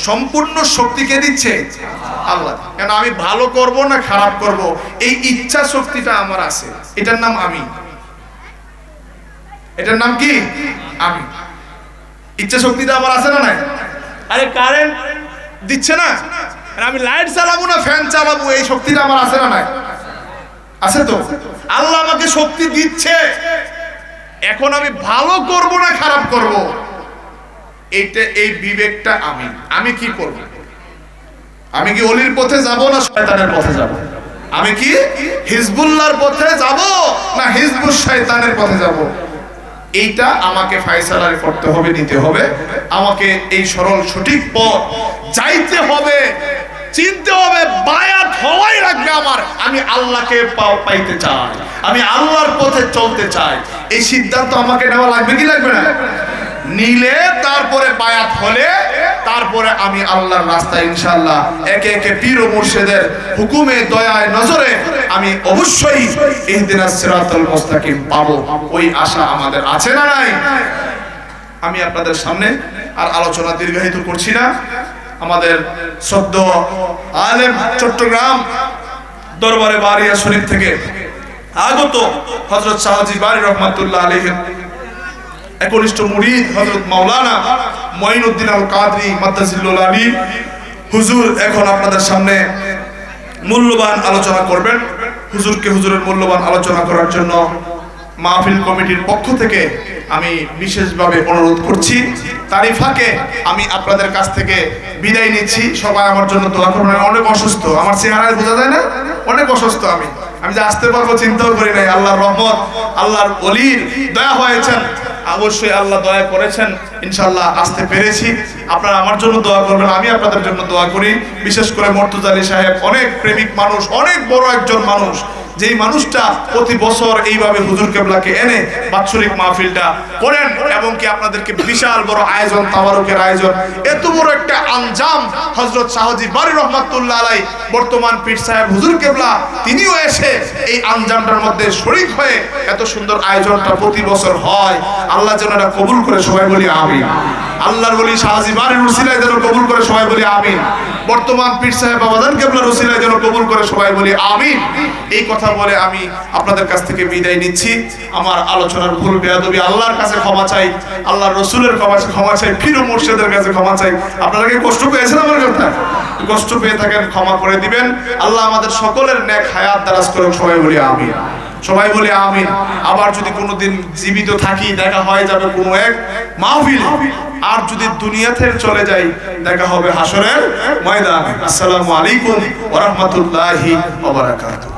সম্পূর্ণ শক্তি কে দিচ্ছে? আল্লাহ। কেন আমি ভালো করব না খারাপ করব, এই ইচ্ছা শক্তিটা আমার আছে, এটার নাম আমি। এটার নাম কি? আমি। ইচ্ছা শক্তিটা আমার আছে না নাই? আরে কারেন্ট দিচ্ছে না, আমি লাইট চালাবো না ফ্যান চালাবো, এই শক্তিটা আমার আছে না নাই? আছে তো। আল্লাহ আমাকে শক্তি দিচ্ছে, এখন আমি ভালো করব না খারাপ করব, এইটা, এই বিবেকটা আমি। আমি কি করব? আমি কি অলির পথে যাব না শয়তানের পথে যাব? আমি কি হিজবুল্লাহর পথে যাব না হিজবুল শয়তানের পথে যাব? এইটা আমাকে ফায়সালা করতে হবে, নিতে হবে। আমাকে এই সরল সঠিক পথ যাইতে হবে, চিনতে হবে, বায়াত হওয়াই লাগবে আমার। আমি আল্লাহকে পাইতে চাই, আমি আল্লাহর পথে চলতে চাই, এই সিদ্ধান্ত আমাকে নেওয়া লাগবে কি লাগবে না? নিলে তারপরে বায়াত হলে, তারপরে আমি আল্লাহর রাস্তায় ইনশাআল্লাহ একে একে পীর ও মুর্শিদের হুকুমে, দয়ায়, নজরে আমি অবশ্যই ইহদিনাস সিরাতাল মুস্তাকিম পাবো। ওই আশা আমাদের আছে না নাই? আমি আপনাদের সামনে আর আলোচনা দীর্ঘায়িত করছি না। আমাদের সদ্য আলেম চট্টগ্রাম দরবারে বারিয়া শরীফ থেকে আগত হযরত শাহজি বারী রহমাতুল্লাহ আলাইহি একনিষ্ঠ মুরিদ হযরত মাওলানা মঈনুদ্দিন আল কাদরি মাদ্দাজিল্লুল আলী হুজুর এখন আপনাদের সামনে মূল্যবান আলোচনা করবেন। হুজুরকে হুজুরের মূল্যবান আলোচনা করার জন্য মাহফিল কমিটির পক্ষ থেকে আমি বিশেষভাবে অনুরোধ করছি। তারই ফাঁকে আমি আপনাদের কাছ থেকে বিদায় নিচ্ছি। সবাই আমার জন্য দোয়া করবেন। অনেক অসুস্থ, আমার চেহারায় বোঝা যায় না, অনেক অসুস্থ। আমি যে আসতে পারবো চিন্তাও করি নাই। আল্লাহর রহমত, আল্লাহর ওলির দয়া হয়েছেন, অবশ্যই আল্লাহ দয়া করেছেন, ইনশাআল্লাহ আসতে পেরেছি। আপনারা আমার জন্য দোয়া করবেন, আমি আপনাদের জন্য দোয়া করি। বিশেষ করে মর্তুজা আলী সাহেব অনেক প্রেমিক মানুষ, অনেক বড় একজন মানুষ, যেই মানুষটা প্রতি বছর এইভাবে হুজুর কেবলাকে এনে বাৎসরিক মাহফিলটা করেন এবং কি আপনাদেরকে বিশাল বড় আয়োজন, তাবারুকের আয়োজন, এত বড় একটা আঞ্জাম হযরত শাহজি বারী রহমাতুল্লাহ আলাইহি বর্তমান পীর সাহেব হুজুর কেবলা তিনিও এসে এই আঞ্জামটার মধ্যে শরীক হয়ে এত সুন্দর আয়োজনটা প্রতি বছর হয়। আল্লাহ যেন এটা কবুল করে, সবাই বলি আমিন। আল্লাহর ওলি শাহজি বারীর উসিলায় যেন কবুল করে, সবাই বলি আমিন। বর্তমান পীর সাহেব বাবাজান কেবলার উসিলায় যেন কবুল করে, সবাই বলি আমিন। এই কথা বলে আমি আপনাদের কাছ থেকে বিদায় নিচ্ছি। আমার আলোচনার ভুল বেয়াদবি আল্লাহর কাছে ক্ষমা চাই, আল্লাহর রসুলের ক্ষমা চাই, পীর ও মুর্শিদের কাছে ক্ষমা চাই। আপনারা কি কষ্ট পেয়েছেন আমার কথা? কষ্ট পেয়ে থাকেন, ক্ষমা করে দিবেন। আল্লাহ আমাদের সকলের নেক হায়াত দারাজ করুন, সবাই বলি আমিন। সবাই বলি আমিন। আবার যদি কোনোদিন জীবিত থাকি, দেখা হয়ে যাবে কোনো এক মাহফিল। আর যদি দুনিয়া থেকে চলে যাই, দেখা হবে হাসরের ময়দানে। আসসালামু আলাইকুম ওয়া রাহমাতুল্লাহি ওয়া বারাকাতুহু।